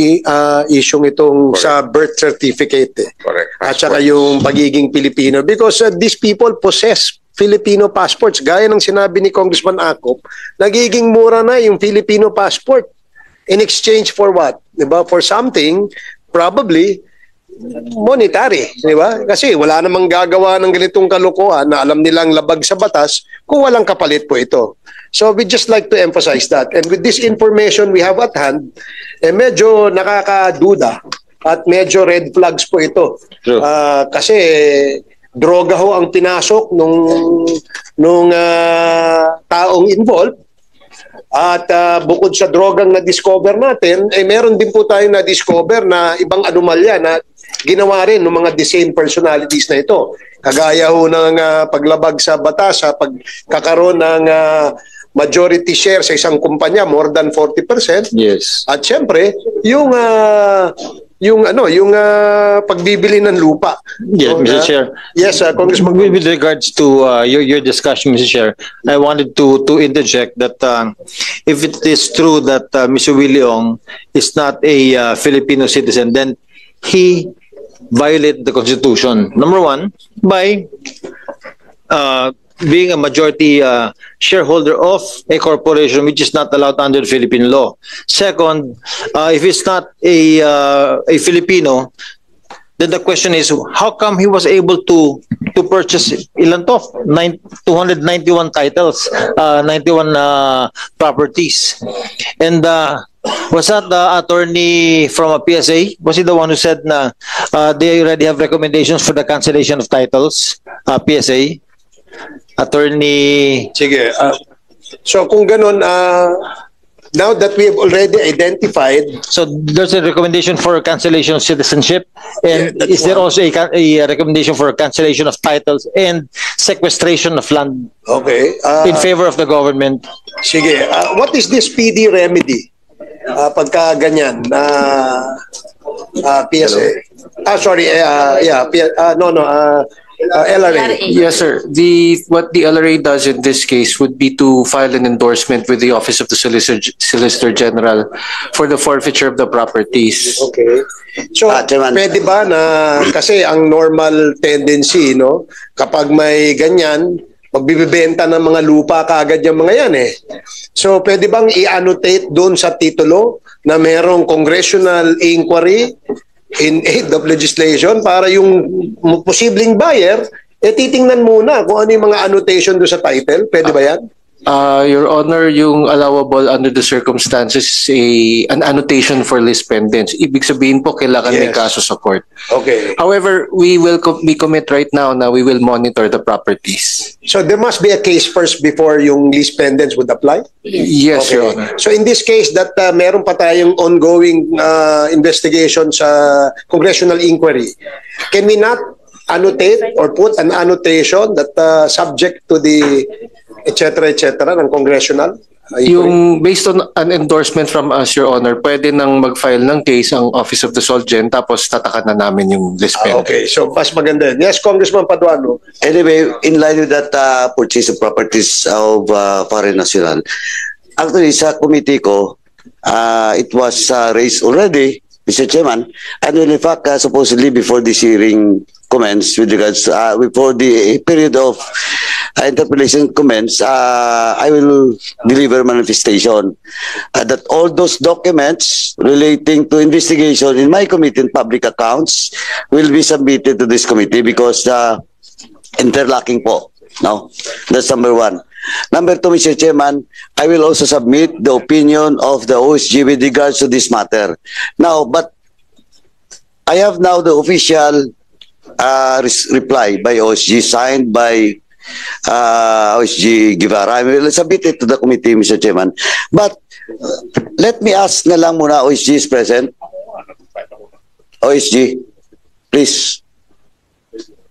isyong itong sa birth certificate. Correct. At saka yung pagiging Pilipino. Because these people possess Filipino passports. Gaya ng sinabi ni Congressman Acop, nagiging mura na yung Filipino passport. In exchange for what? Diba? For something, probably, monetary, di ba? Kasi wala namang gagawa ng ganitong kalokohan na alam nilang labag sa batas kung walang kapalit po ito. So we just like to emphasize that. And with this information we have at hand, medyo nakakaduda at medyo red flags po ito. Kasi droga ho ang pinasok nung taong involved. At bukod sa drogang na-discover natin, meron din po tayong na-discover na ibang anomalya na ginawa rin ng mga the same personalities na ito. Kagaya ho ng paglabag sa batas, sa pagkakaroon ng majority share sa isang kumpanya, more than 40%. Yes. At syempre, yung pagbibili ng lupa. Yes, Mr. Chair. Yes, Congressman. With regards to your discussion, Mr. Chair, I wanted to interject that if it is true that Mr. Willie Ong is not a Filipino citizen, then he violated the Constitution. Number one, by being a majority shareholder of a corporation which is not allowed under the Philippine law. Second, if he's not a Filipino, then the question is, how come he was able to purchase ilan to? 291 titles, 91 properties. And was that the attorney from a PSA? Was he the one who said na they already have recommendations for the cancellation of titles, PSA? Attorney... Sige. So kung ganun, now that we have already identified... So there's a recommendation for cancellation of citizenship, and is there also a recommendation for cancellation of titles and sequestration of land in favor of the government? Sige. What is this PD remedy? Pagka ganyan na PSA? LRA. Yes, sir. What the LRA does in this case would be to file an endorsement with the Office of the Solicitor General for the forfeiture of the properties. Okay. So, pwede ba na, kasi ang normal tendency, no, kapag may ganyan, magbibibenta ng mga lupa kaagad yung mga yan eh. So, pwede bang i-annotate doon sa titulo na merong congressional inquiry in aid of legislation para yung posibleng buyer, titingnan muna kung ano yung mga annotation doon sa title. Pwede ba yan? Your Honor, yung allowable under the circumstances an annotation for list pendants. Ibig sabihin po, kailangan may kaso sa court. Okay. However, we will commit right now na we will monitor the properties. So there must be a case first before yung list pendants would apply? Yes, Your Honor. So in this case, that meron pa tayong ongoing investigation sa congressional inquiry, can we not annotate or put an annotation that subject to the etc. ng congressional? Yung based on an endorsement from us, Your Honor, pwede nang mag-file ng case ang Office of the Solgen tapos tatakan na namin yung list pendant. Okay, so mas maganda. Yes, Congressman Paduano. Anyway, in line with that purchase of properties of foreign national, actually sa committee ko, it was raised already, Mr. Chairman, and in fact, supposedly before this hearing comments with regards before the period of interpellation comments, I will deliver manifestation that all those documents relating to investigation in my committee on public accounts will be submitted to this committee because interlocking po. No, that's number one. Number two, Mr. Chairman, I will also submit the opinion of the OSG with regards to this matter. Now, but I have now the official reply by OSG signed by OSG Guevara. I will submit it to the committee, Mr. Chairman. But let me ask na lang muna, OSG is present. OSG, please.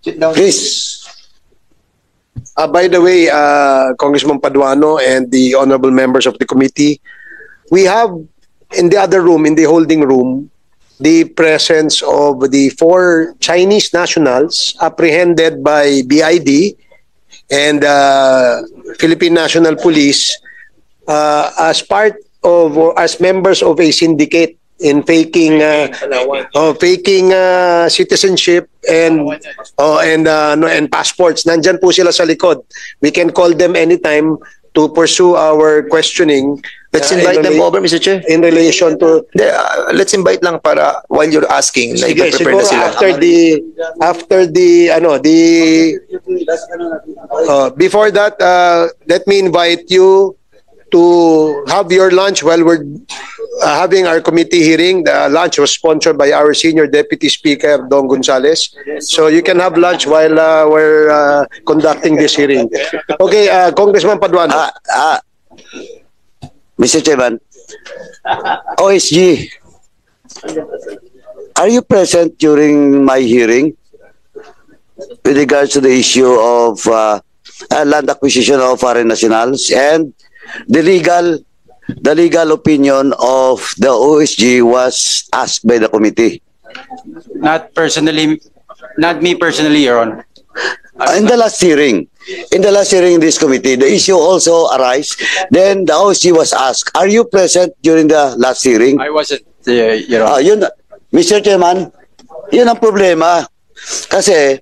Please. By the way, Congressman Paduano and the honorable members of the committee, we have in the other room, in the holding room, the presence of the 4 Chinese nationals apprehended by BID and Philippine National Police as part of, or as members of a syndicate in faking citizenship and passports. Nandyan po sila sa likod. We can call them anytime to pursue our questioning. Let's invite them over, Mr. Chair. In relation to... let's invite lang para while you're asking. Sige, siguro before that, let me invite you to have your lunch while we're having our committee hearing. The lunch was sponsored by our Senior Deputy Speaker, Don Gonzales. So you can have lunch while we're conducting this hearing. Okay, Congressman Paduano. Mr. Chairman, OSG, are you present during my hearing with regards to the issue of land acquisition of foreign nationals and the legal opinion of the OSG was asked by the committee? Not me personally, Your Honor. In the last hearing in this committee, the issue also arise. Then the OSG was asked, are you present during the last hearing? I wasn't, Your Honor. Mr. Chairman, yun ang problema. Kasi,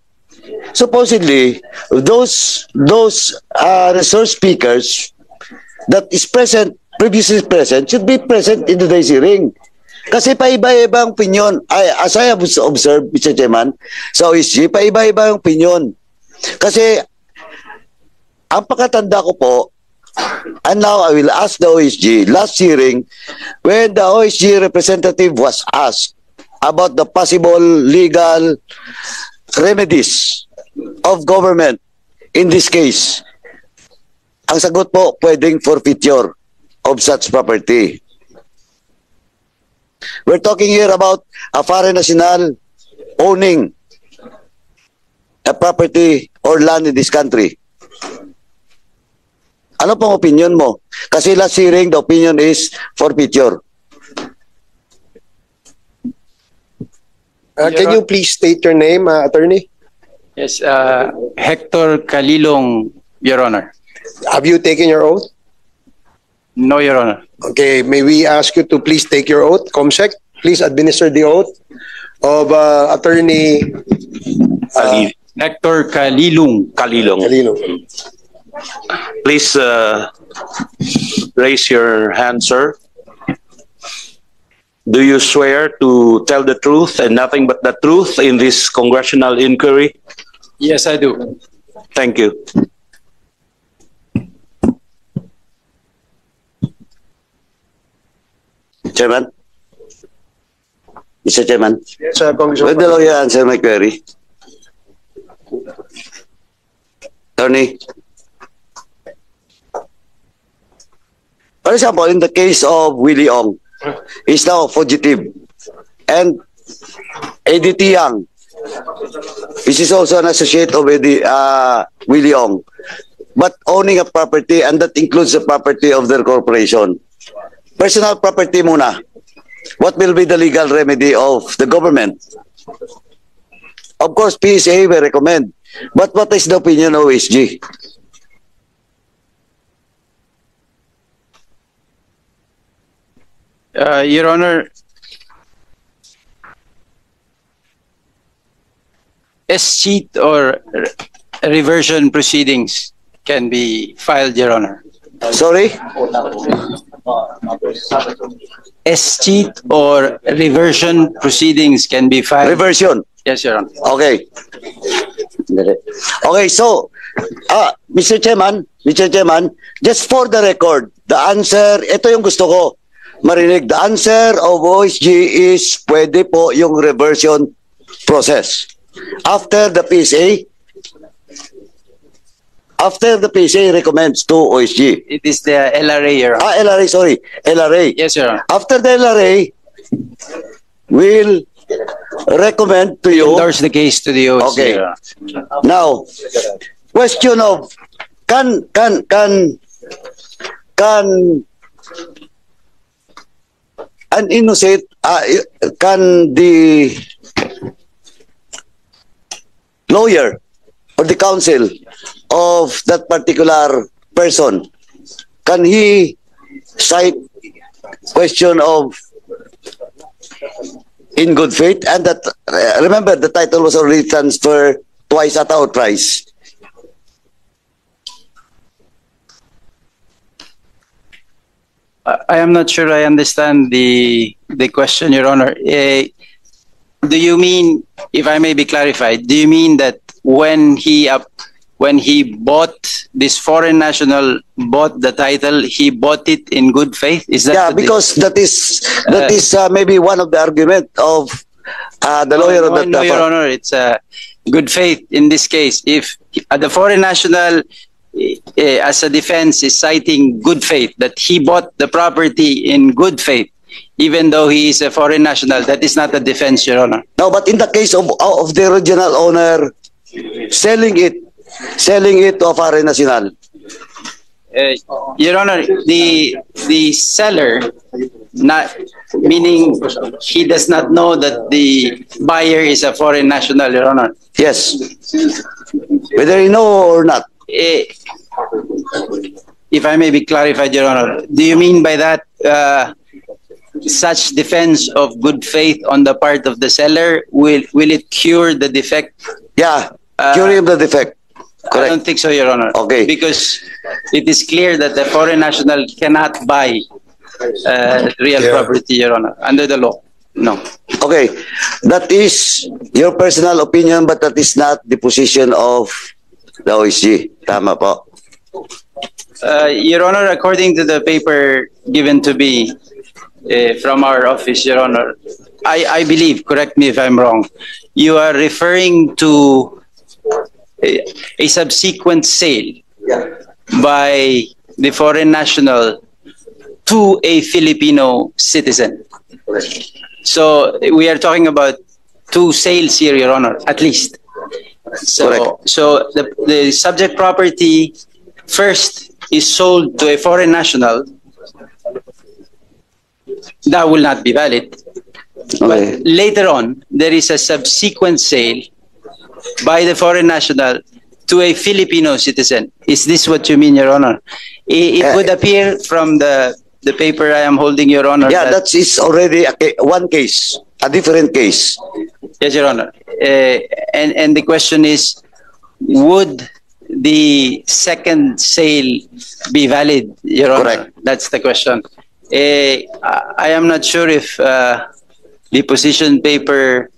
supposedly, those resource speakers that is present, previously present, should be present in today's hearing. Kasi paiba-ibang opinion. As I have observed, Mr. Chairman, sa OSG, paiba-ibang opinion. Kasi, ang pagkatanda ko po, and now I will ask the OSG, last hearing, when the OSG representative was asked about the possible legal remedies of government in this case, ang sagot po, pwedeng forfeiture of such property. We're talking here about a foreign national owning a property or land in this country. Ano pong opinion mo? Kasi last hearing, the opinion is forfeiture. Can you please state your name, attorney? Yes, Hector Calilong, Your Honor. Have you taken your oath? No, Your Honor. Okay, may we ask you to please take your oath? Comsec, please administer the oath of attorney Hector Calilong. Please raise your hand, sir. Do you swear to tell the truth and nothing but the truth in this congressional inquiry? Yes, I do. Thank you. Chairman? Mr. Chairman? Yes, Congressman. When the lawyer answer my query? Attorney? For example, in the case of Willie Ong, he's now fugitive. And ADT Young, which is also an associate of Willie Ong, but owning a property, and that includes the property of their corporation. Personal property muna. What will be the legal remedy of the government? Of course, PSA will recommend. But what is the opinion of OSG? Your Honor, escheat or reversion proceedings can be filed, Your Honor. Sorry? Escheat or reversion proceedings can be filed. Reversion? Yes, Your Honor. Okay. Okay, so, Mr. Chairman, just for the record, the answer, ito yung gusto ko marinig. The answer of OSG is pwede po yung reversion process. After the PSA, after the PSA recommends to OSG. It is the LRA, Your Honor. LRA, sorry. LRA. Yes, Your Honor. After the LRA, will recommend to you. Endorse the case to the OSG. Okay. Your Honor. Now, question of can an innocent can the lawyer or the counsel of that particular person, can he cite question of in good faith? And that remember the title was already transferred twice at our price. I am not sure I understand the question, Your Honor. Do you mean, if I may be clarified, do you mean that when he bought, this foreign national bought the title, he bought it in good faith? Is that? Yeah, because that is maybe one of the argument of the lawyer of that. No, Your Honor, it's good faith in this case. If the foreign national, as a defense, is citing good faith, that he bought the property in good faith, even though he is a foreign national, that is not a defense, Your Honor. No, but in the case of the original owner selling it to a foreign national. Your Honor, the seller, not meaning he does not know that the buyer is a foreign national, Your Honor. Yes. Whether you know or not. If I may be clarified, Your Honor, do you mean by that such defense of good faith on the part of the seller, will it cure the defect? Yeah, curing the defect. Correct. I don't think so, Your Honor. Okay. Because it is clear that the foreign national cannot buy real property, Your Honor, under the law. No. Okay. That is your personal opinion, but that is not the position of the OSG. Tama po. Your Honor, according to the paper given to me from our office, Your Honor, I believe, correct me if I'm wrong, you are referring to a subsequent sale by the foreign national to a Filipino citizen. So we are talking about two sales here, Your Honor, at least. So the subject property first is sold to a foreign national. That will not be valid. Okay. But later on, there is a subsequent sale by the foreign national to a Filipino citizen. Is this what you mean, Your Honor? It would appear from the paper I am holding, Your Honor. Yeah, that is already one case, a different case. Yes, Your Honor. And the question is, would the second sale be valid, Your Honor? Correct. That's the question. I am not sure if the position paper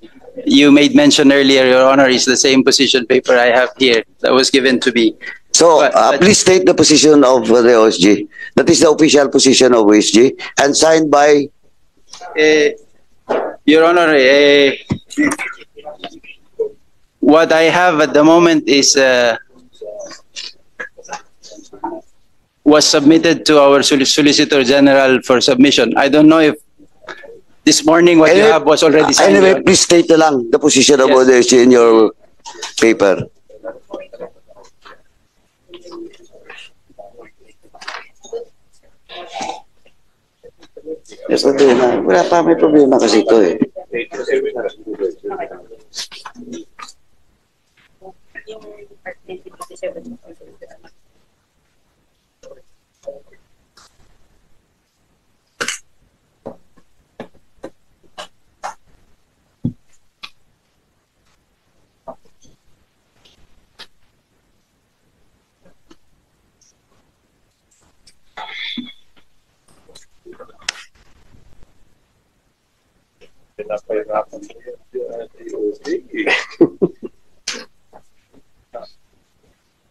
you made mention earlier, Your Honor, is the same position paper I have here that was given to me. So please state the position of the OSG. That is the official position of OSG and signed by? Your Honor, what I have at the moment is was submitted to our Solicitor General for submission. I don't know if this morning what you have was already signed. Anyway, please state na lang the position of OSG in your paper. Yes, wala pa, may problema kasi ito eh.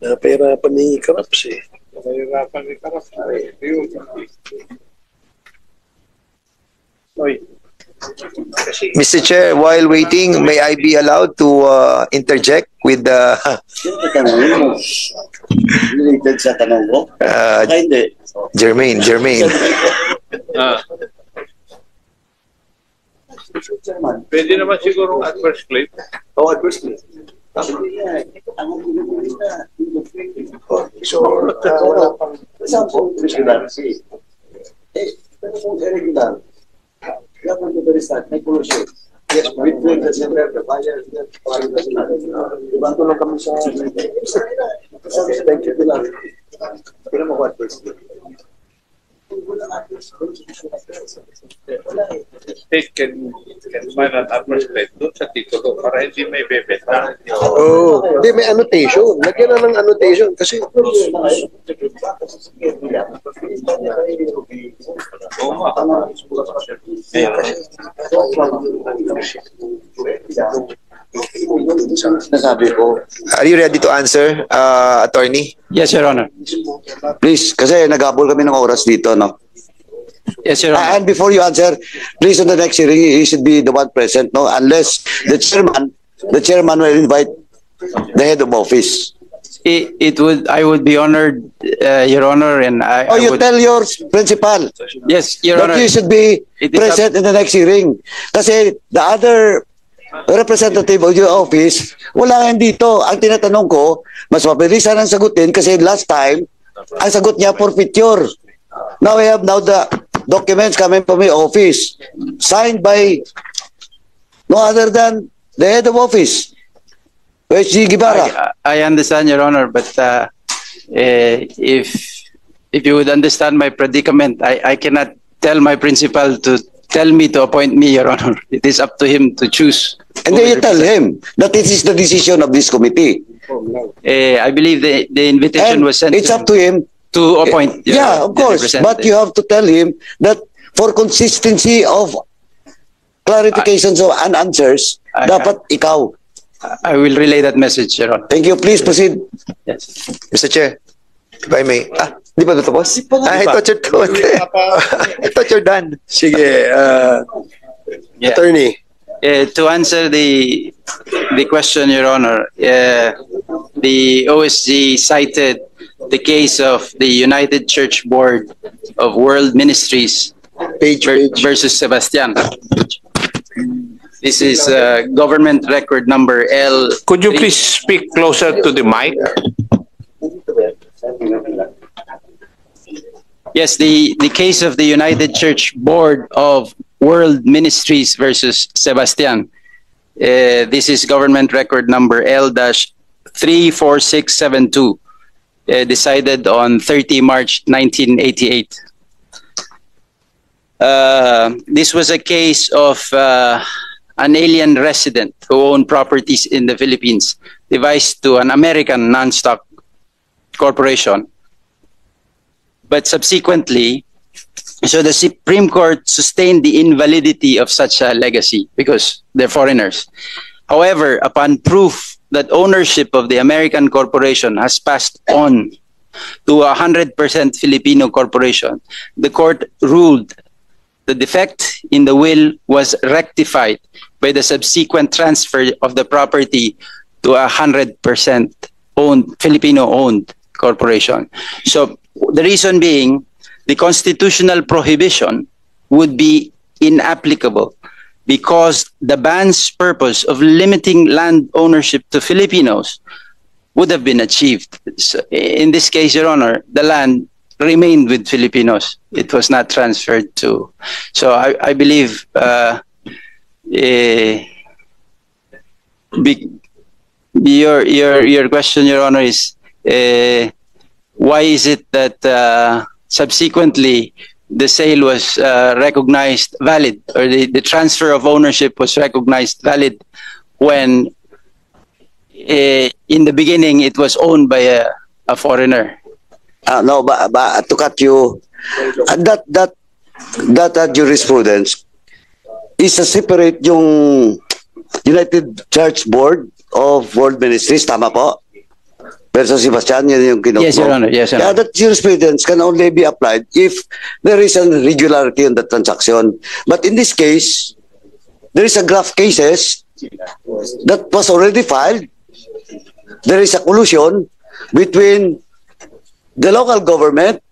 Napahirapan ni Karaps eh. Napahirapan ni Karaps. Oy. Mr. Chair, while waiting, may I be allowed to interject with the Related sa tanong ko? Hindi. Jermaine? Pwede naman siguro adverse claim. Oh, adverse claim. So, example, regularity. Pero kung irregular, dapat na balisan, may pollution. Yes, between the center, the fire, the fire, diba ito lang kami sa regularity. Pero mo ko adverse claim. State can find an adverse claim doon sa titulo para hindi may bebenta. Hindi, may annotation. Lagyan na ng annotation kasi nasabi ko. Are you ready to answer, Attorney? Yes, Your Honor. Please, kasi nagabol kami ng oras dito, no? Yes, Your Honor. And before you answer, please on the next hearing, he should be the one present, no? Unless the chairman will invite the head of office. I would be honored, Your Honor, and I you would, tell your principal yes, Your that Honor. you should be It is present in the next hearing. Kasi the other representative of your office, wala nga dito. Ang tinatanong ko, mas mabilisan ang sagutin kasi last time, ang sagot niya forfeiture. Now we have the documents coming from my office, signed by no other than the head of office, H.G. Guevara. I understand, Your Honor, but if you would understand my predicament, I cannot tell my principal to tell me to appoint me, Your Honor. It is up to him to choose. And then you tell him that this is the decision of this committee. I believe the invitation was sent. It's up to him to appoint. Yeah, of course. But you have to tell him that for consistency of clarifications and answers, dapat ikaw. I will relay that message, Your Honor. Thank you. Please proceed. Yes. Mr. Chair, if I may. Di ba tapos? I thought you're done. Sige, Attorney. To answer the question, Your Honor, the OSG cited the case of the United Church Board of World Ministries versus Sebastian. This is government record number L. Could you please speak closer to the mic? Yes, the case of the United Church Board of World Ministries versus Sebastian. This is government record number L-34672, decided on 30 March 1988. This was a case of an alien resident who owned properties in the Philippines, devised to an American non-stock corporation. But subsequently, so the Supreme Court sustained the invalidity of such a legacy because they're foreigners. However, upon proof that ownership of the American corporation has passed on to a 100% Filipino corporation, the court ruled the defect in the will was rectified by the subsequent transfer of the property to a 100% owned, Filipino-owned corporation. So the reason being, the constitutional prohibition would be inapplicable because the ban's purpose of limiting land ownership to Filipinos would have been achieved. So in this case, Your Honor, the land remained with Filipinos. It was not transferred to. So I believe your question, Your Honor, is why is it that subsequently the sale was recognized valid, or the transfer of ownership was recognized valid when in the beginning it was owned by a foreigner? No, but to cut you, that jurisprudence is a separate yung United Church Board of World Ministries, tama po? Versus Sebastian, yun yung kinok. Yes, Your Honor. Yes, Your Honor. Yeah, that jurisprudence can only be applied if there is an irregularity in the transaction. But in this case, there is a graft cases that was already filed. There is a collusion between the local government,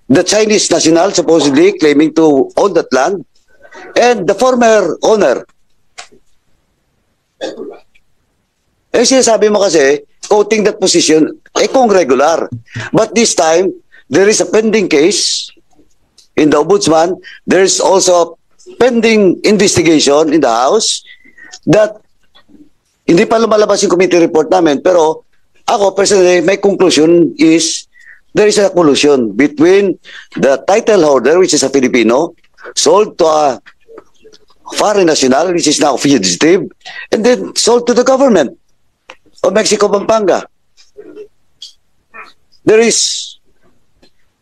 the Chinese national supposedly claiming to own that land, and the former owner. Eh sinasabi mo kasi, quoting that position, kung regular. But this time, there is a pending case in the Ombudsman. There is also a pending investigation in the House that hindi pa lumalabas yung committee report namin. Pero ako, personally, my conclusion is there is a collusion between the title holder, which is a Filipino, sold to a foreign national, which is now fugitive, and then sold to the government of Mexico, Pampanga. There is,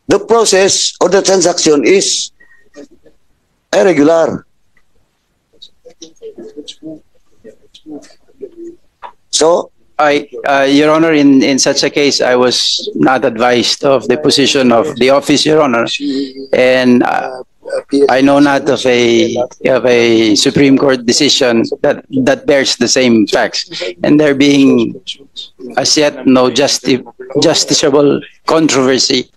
the process or the transaction is irregular. So, Your Honor, in such a case, I was not advised of the position of the office, Your Honor, and I know not of a Supreme Court decision that bears the same facts, and there being as yet no justiciable controversy,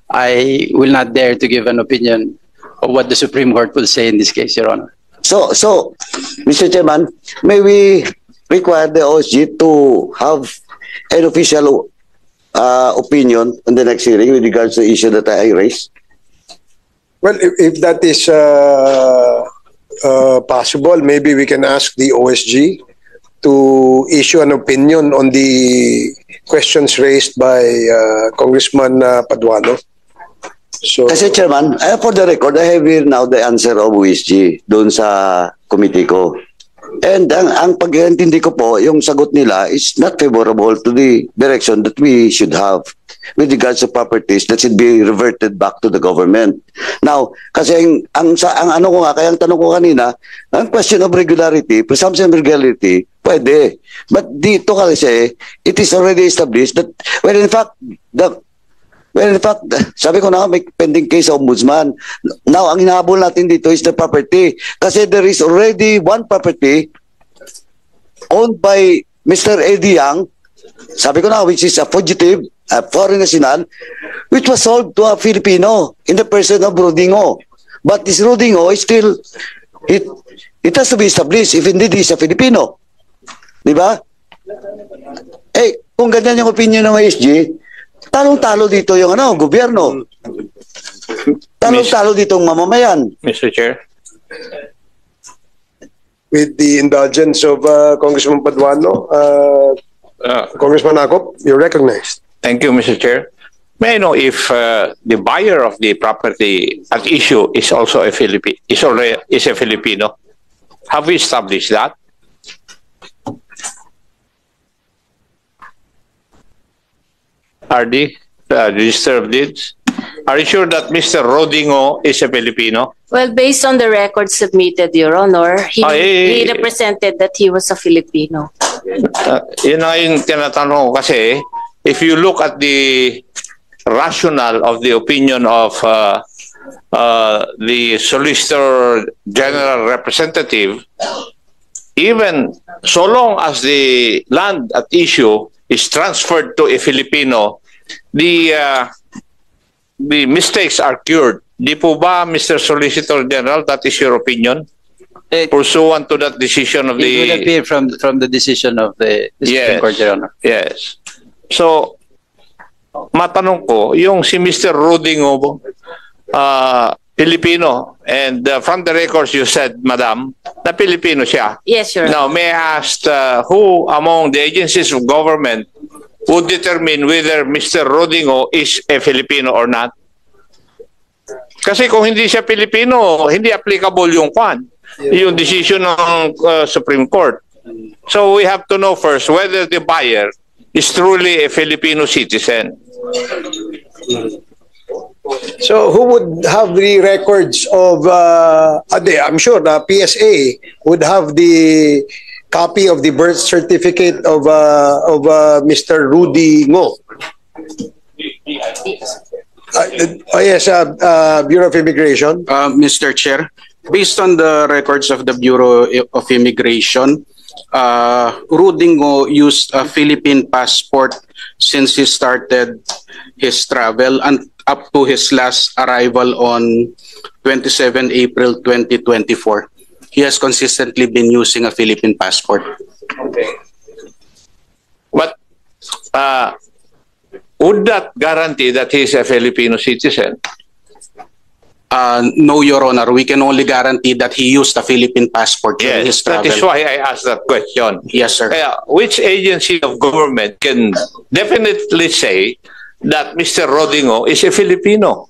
I will not dare to give an opinion of what the Supreme Court will say in this case, Your Honor. So, Mr. Chairman, may we require the OSG to have an official opinion on the next hearing with regards to the issue that I raised? Well, if that is possible, maybe we can ask the OSG to issue an opinion on the questions raised by Congressman Paduano. So, kasi Chairman, for the record, I have here now the answer of OSG doon sa committee ko. And ang pag-intindi ko po, yung sagot nila is not favorable to the direction that we should have with regards to properties that should be reverted back to the government. Now, kasi ang ano ko nga, kaya ang tanong ko kanina, ang question of regularity, presumption of regularity, pwede. But dito kasi, it is already established that, well, in fact, sabi ko na may pending case sa Ombudsman. Now, ang hinahabol natin dito is the property. Kasi there is already one property owned by Mr. Eddie Yang, sabi ko na, which is a fugitive, a foreign national, which was sold to a Filipino in the person of Rodingo. But this Rodingo is still, it has to be established if indeed he's a Filipino. Di ba? Eh, kung ganyan yung opinion ng OSG, talong-talo dito yung gobyerno. Talong-talo dito ang mamamayan. Mr. Chair. With the indulgence of Congressman Paduano, Congressman Akop, you're recognized. Thank you, Mr. Chair. May I know if the buyer of the property at issue is also a Filipino? Have we established that? RD, Register of Deeds. Are you sure that Mr. Rodingo is a Filipino? Well, based on the record submitted, Your Honor, he represented that he was a Filipino. Yun na yung tinatanong ko kasi, if you look at the rationale of the opinion of the Solicitor General representative, even so long as the land at issue is transferred to a Filipino, the mistakes are cured. Di po ba, Mr. Solicitor General, that is your opinion? Pursuant to that decision of the... It will appear from the decision of the Supreme Court, Your Honor. Yes. So, matanong ko, yung si Mr. Rodingo, Filipino, and from the records you said, Madam, na Filipino siya. Yes, Your Honor. Now, may I ask who among the agencies of government would determine whether Mr. Rodingo is a Filipino or not? Kasi kung hindi siya Filipino, hindi applicable yung yung decision ng Supreme Court. So we have to know first whether the buyer is truly a Filipino citizen. So who would have the records of, I'm sure the PSA would have the copy of the birth certificate of Mr. Rudy Ngo. Yes, Bureau of Immigration. Mr. Chair, Based on the records of the Bureau of Immigration, Rudingo used a Philippine passport since he started his travel and up to his last arrival on 27 April 2024. He has consistently been using a Philippine passport. Okay. But would that guarantee that he is a Filipino citizen? No, Your Honor. We can only guarantee that he used a Philippine passport during his travel. That is why I asked that question. Yes, sir. Which agency of government can definitely say that Mr. Rodingo is a Filipino?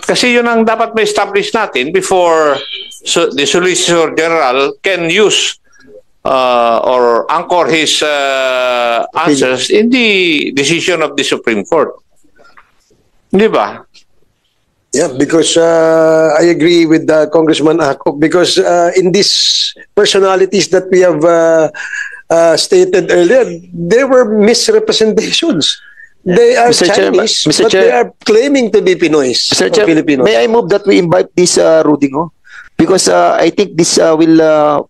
Kasi yun ang dapat ma-establish natin before the Solicitor General can use or anchor his answers in the decision of the Supreme Court. Di ba? Yeah, because I agree with Congressman Akop, because in these personalities that we have stated earlier, there were misrepresentations. They are Chinese, but they are claiming to be Pinoys. Mr. Chair, Filipinos. may I move that we invite this Rudingo? Because I think this will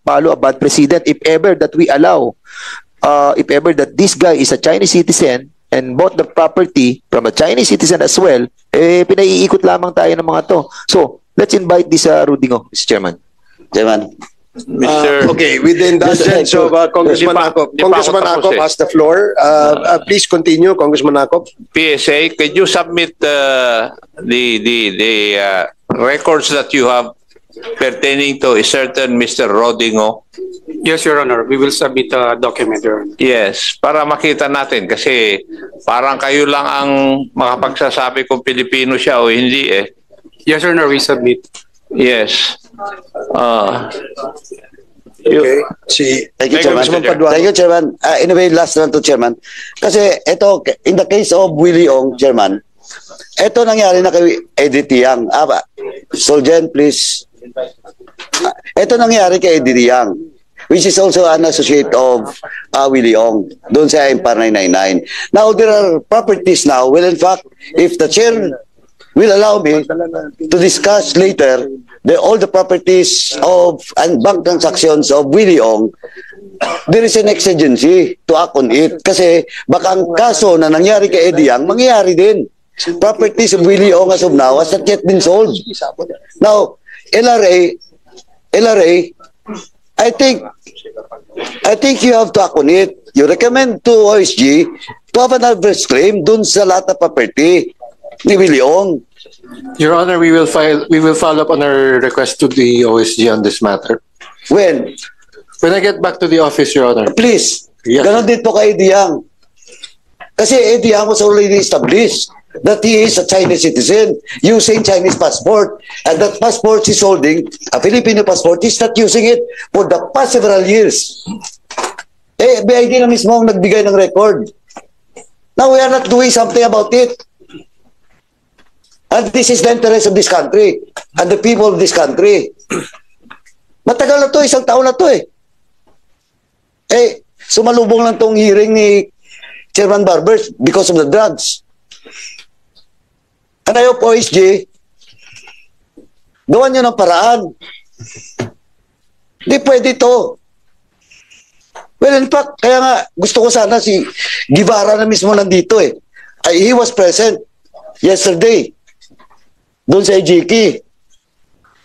follow a bad precedent if ever that we allow, if ever that this guy is a Chinese citizen and bought the property from a Chinese citizen as well, pinaiikot lamang tayo ng mga to. So, let's invite this Rudingo, Mr. Chairman. Chairman. Okay, within the indulgence of Congressman Akop. Congressman Akop has the floor. Please continue, Congressman Akop. PSA, could you submit the records that you have pertaining to a certain Mr. Rodingo? Yes, Your Honor. We will submit a document, Your Honor. Yes, para makita natin kasi parang kayo lang ang makapagsasabi kung Pilipino siya o hindi eh. Yes, Your Honor. We submit. Yes. Okay. Thank you, Chairman. Thank you, Chairman. Anyway, last one to Chairman. Kasi ito, in the case of Willie Ong, Chairman, ito nangyari na kay Eddie Tiang. Soljen, please. Ito nangyari kay Eddie Tiang, which is also an associate of Willie Ong, doon sa Empire 999. Now, there are properties now. Well, in fact, if the chair will allow me to discuss later all the properties of and bank transactions of Willie Ong, there is an exigency to act on it. Kasi baka ang kaso na nangyari kay Eddie Yang, mangyayari din. Properties of Willie Ong as of now has not yet been sold. Now, LRA, I think you have to act on it. You recommend to OSG to have an adverse claim dun sa lahat na property ni Willie Ong. Your Honor, we will follow up on our request to the OSG on this matter. When I get back to the office, Your Honor. Please. Yes. Ganon din po kay Eddie Yang. Kasi Eddie Yang was already established that he is a Chinese citizen using Chinese passport, and that passport he's holding, a Filipino passport, he's not using it for the past several years. BID na mismo ang nagbigay ng record. Now we are not doing something about it. And this is the interest of this country and the people of this country. Matagal na to, isang taon na to eh. Sumalubong lang tong hearing ni Chairman Barbers because of the drugs. And I hope OSG, gawan nyo ng paraan. Hindi pwede to. Well, in fact, kaya nga gusto ko sana si Guevara na mismo nandito eh. He was present yesterday doon sa EJK.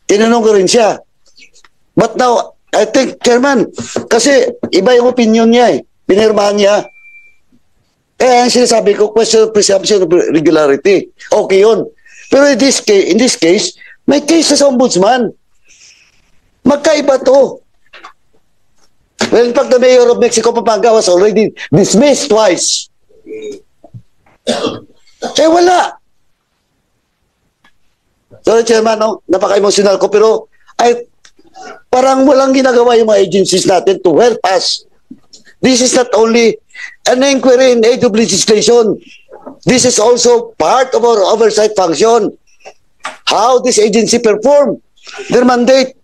Tinanong ko rin siya. But now, I think, Chairman, kasi iba yung opinion niya eh. Pinirmahan niya. Ang sinasabi ko, question of presumption of regularity. Okay yun. Pero in this case, may case sa ombudsman. Magkaiba to. Well, in fact, the mayor of Mexico, Pampanga, was already dismissed twice. Wala. Sorry, Chairman, no? Napaka-emotional ko, pero parang walang ginagawa yung mga agencies natin to help us. This is not only an inquiry in aid of legislation. This is also part of our oversight function. How this agency perform their mandate.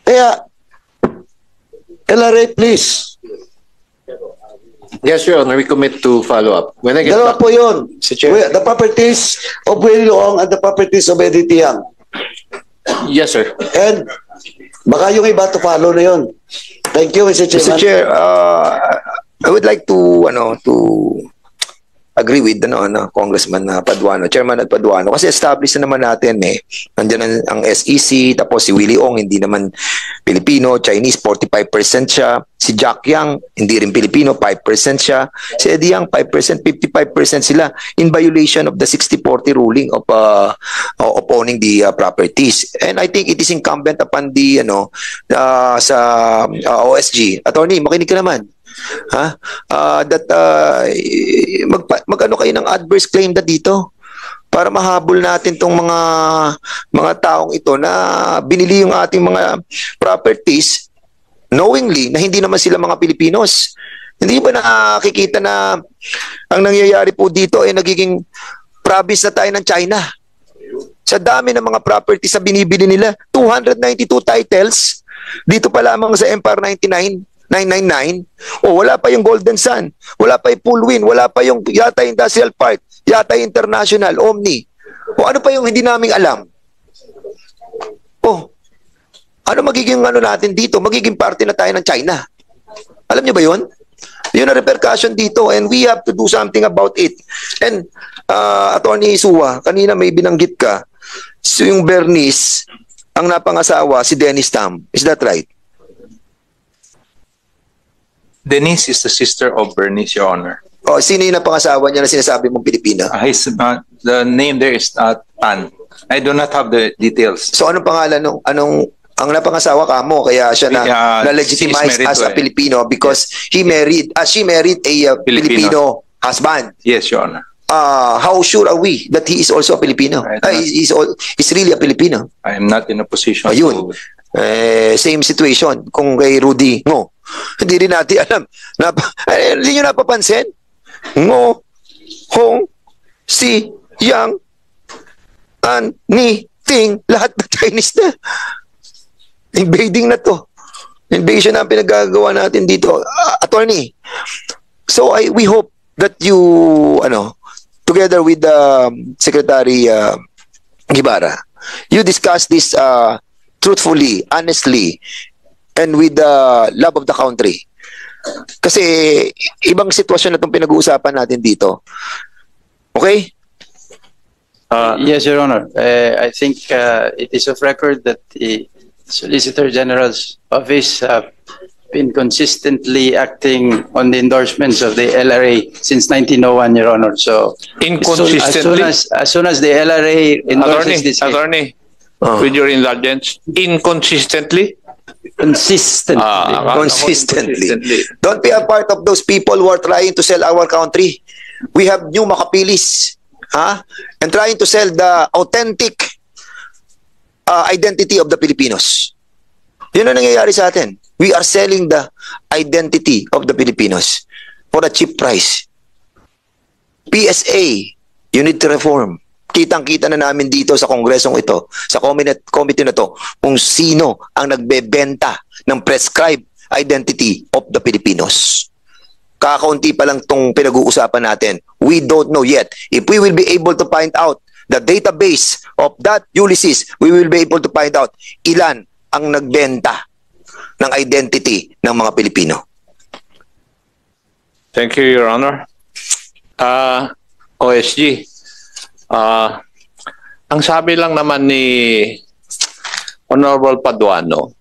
Kaya, LRA, please. Yes, Your Honor, we commit to follow up. When I get Dalawa back, po yun. Mr. Chair. The properties of Willie Ong and the properties of Eddie Tiang. Yes, sir. And baka yung iba to follow na yun. Thank you, Mr. Chairman. Mr. Chair, I would like to agree with Congressman Paduano, Chairman Paduano, kasi established na naman natin nandiyan ang SEC, tapos si Willie Ong hindi naman Pilipino, Chinese 45% siya, si Jack Yang hindi rin Pilipino, 5% siya, si Eddie Yang 5%, 55% sila in violation of the 60-40 ruling of owning the properties. And I think it is incumbent upon the sa OSG. Attorney, makinig ka naman. Mag-ano kayo ng adverse claim na dito para mahabol natin tong mga taong ito na binili yung ating mga properties knowingly na hindi naman sila mga Pilipinos. Hindi ba nakikita na ang nangyayari po dito ay nagiging province na tayo ng China? Sa dami ng mga properties na binibili nila, 292 titles dito pa lamang sa Empire 999, wala pa yung Golden Sun, wala pa yung Poolwind, wala pa yung Yata Industrial Park, Yata International, Omni. Ano pa yung hindi naming alam? Ano magiging natin dito? Magiging parte na tayo ng China. Alam niyo ba yun? Yun ang repercussion dito and we have to do something about it. And Attorney Suwa, kanina may binanggit ka, so yung Bernice, ang napangasawa si Dennis Tam. Is that right? Denise is the sister of Bernice, Your Honor. Sino yung napangasawa niya na sinasabi mong Pilipina? The name there is Tan. I do not have the details. So anong pangalan ang napangasawa ka mo kaya siya na-legitimize as a Filipino because she married a Filipino husband? Yes, Your Honor. How sure are we that he is also a Filipino? He's really a Filipino? I am not in a position to... same situation kung kay Rudy Ngo. Hindi rin natin alam. Hindi nyo napapansin? Ngo, Hong, Si, Yang, An, Ni, Ting, lahat na Chinese na. Invading na to. Invasion na pinagagawa natin dito. Attorney, so we hope that you, together with Secretary Guevara, you discuss this truthfully, honestly, and with the love of the country. Kasi ibang sitwasyon na itong pinag-uusapan natin dito. Okay? Yes, Your Honor. I think it is of record that the Solicitor General's office have been consistently acting on the endorsements of the LRA since 1901, Your Honor. So, inconsistently? As soon as the LRA endorses this... Attorney, with your indulgence, inconsistently? Consistently. Consistently. Don't be a part of those people who are trying to sell our country. We have new Makapilis, and trying to sell the authentic identity of the Filipinos. Yun ang nangyayari sa atin. We are selling the identity of the Filipinos for a cheap price. PSA, you need to reform. Kitang-kita na namin dito sa kongresong ito, sa committee na to, kung sino ang nagbebenta ng prescribed identity of the Filipinos. Kakaunti pa lang itong pinag-uusapan natin. We don't know yet. If we will be able to find out the database of that Ulysses, we will be able to find out ilan ang nagbenta ng identity ng mga Pilipino. Thank you, Your Honor. OSG. Ang sabi lang naman ni Honorable Paduano,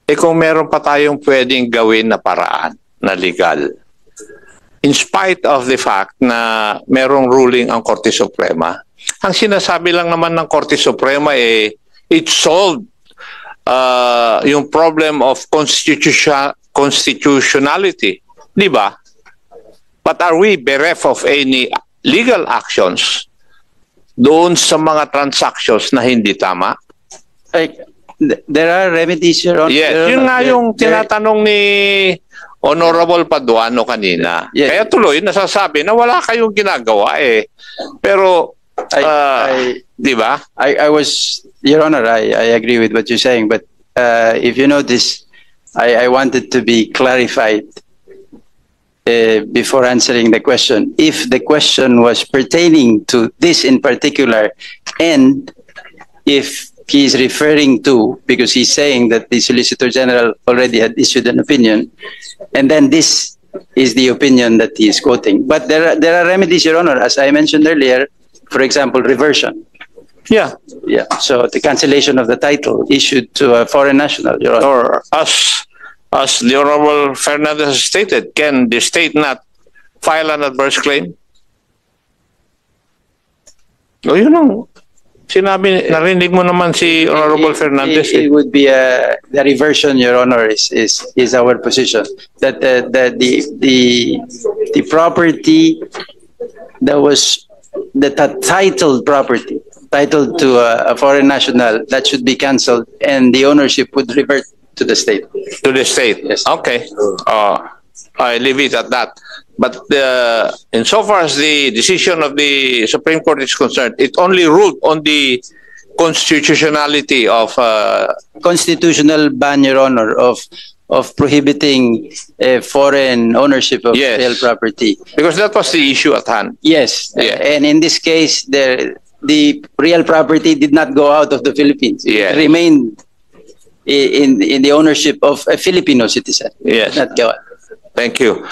kung meron pa tayong pwedeng gawin na paraan na legal, in spite of the fact na merong ruling ang Korte Suprema, ang sinasabi lang naman ng Korte Suprema it solved yung problem of constitutionality. Di ba? But are we bereft of any legal actions doon sa mga transactions na hindi tama? There are remedies, Your Honor. Yes, yun nga yung tinatanong ni Honorable Paduano kanina. Yes. Kaya tuloy, nasasabi na wala kayong ginagawa Pero, di ba? I was, Your Honor, I agree with what you're saying, but if you notice, I wanted to be clarified before answering the question. If the question was pertaining to this in particular, and if he's referring to, because he's saying that the Solicitor General already had issued an opinion, and then this is the opinion that he is quoting. But there are remedies, Your Honor, as I mentioned earlier, for example, reversion. Yeah. Yeah. So the cancellation of the title issued to a foreign national, Your Honor. Or as the Honorable Fernandez stated, can the state not file an adverse claim? O yun ang sinabi, narinig mo naman si Honorable Fernandez. It would be the reversion, Your Honor, is our position. That the property that was the titled property, titled to a foreign national, that should be cancelled, and the ownership would revert to the state. To the state? Yes. Okay. I leave it at that. But insofar as the decision of the Supreme Court is concerned, it only ruled on the constitutionality of... Constitutional ban, Your Honor, of prohibiting foreign ownership of real property. Because that was the issue at hand. Yes. Yeah. And in this case, the real property did not go out of the Philippines. Yeah. It remained in the ownership of a Filipino citizen. Yes. Not go out. Thank you.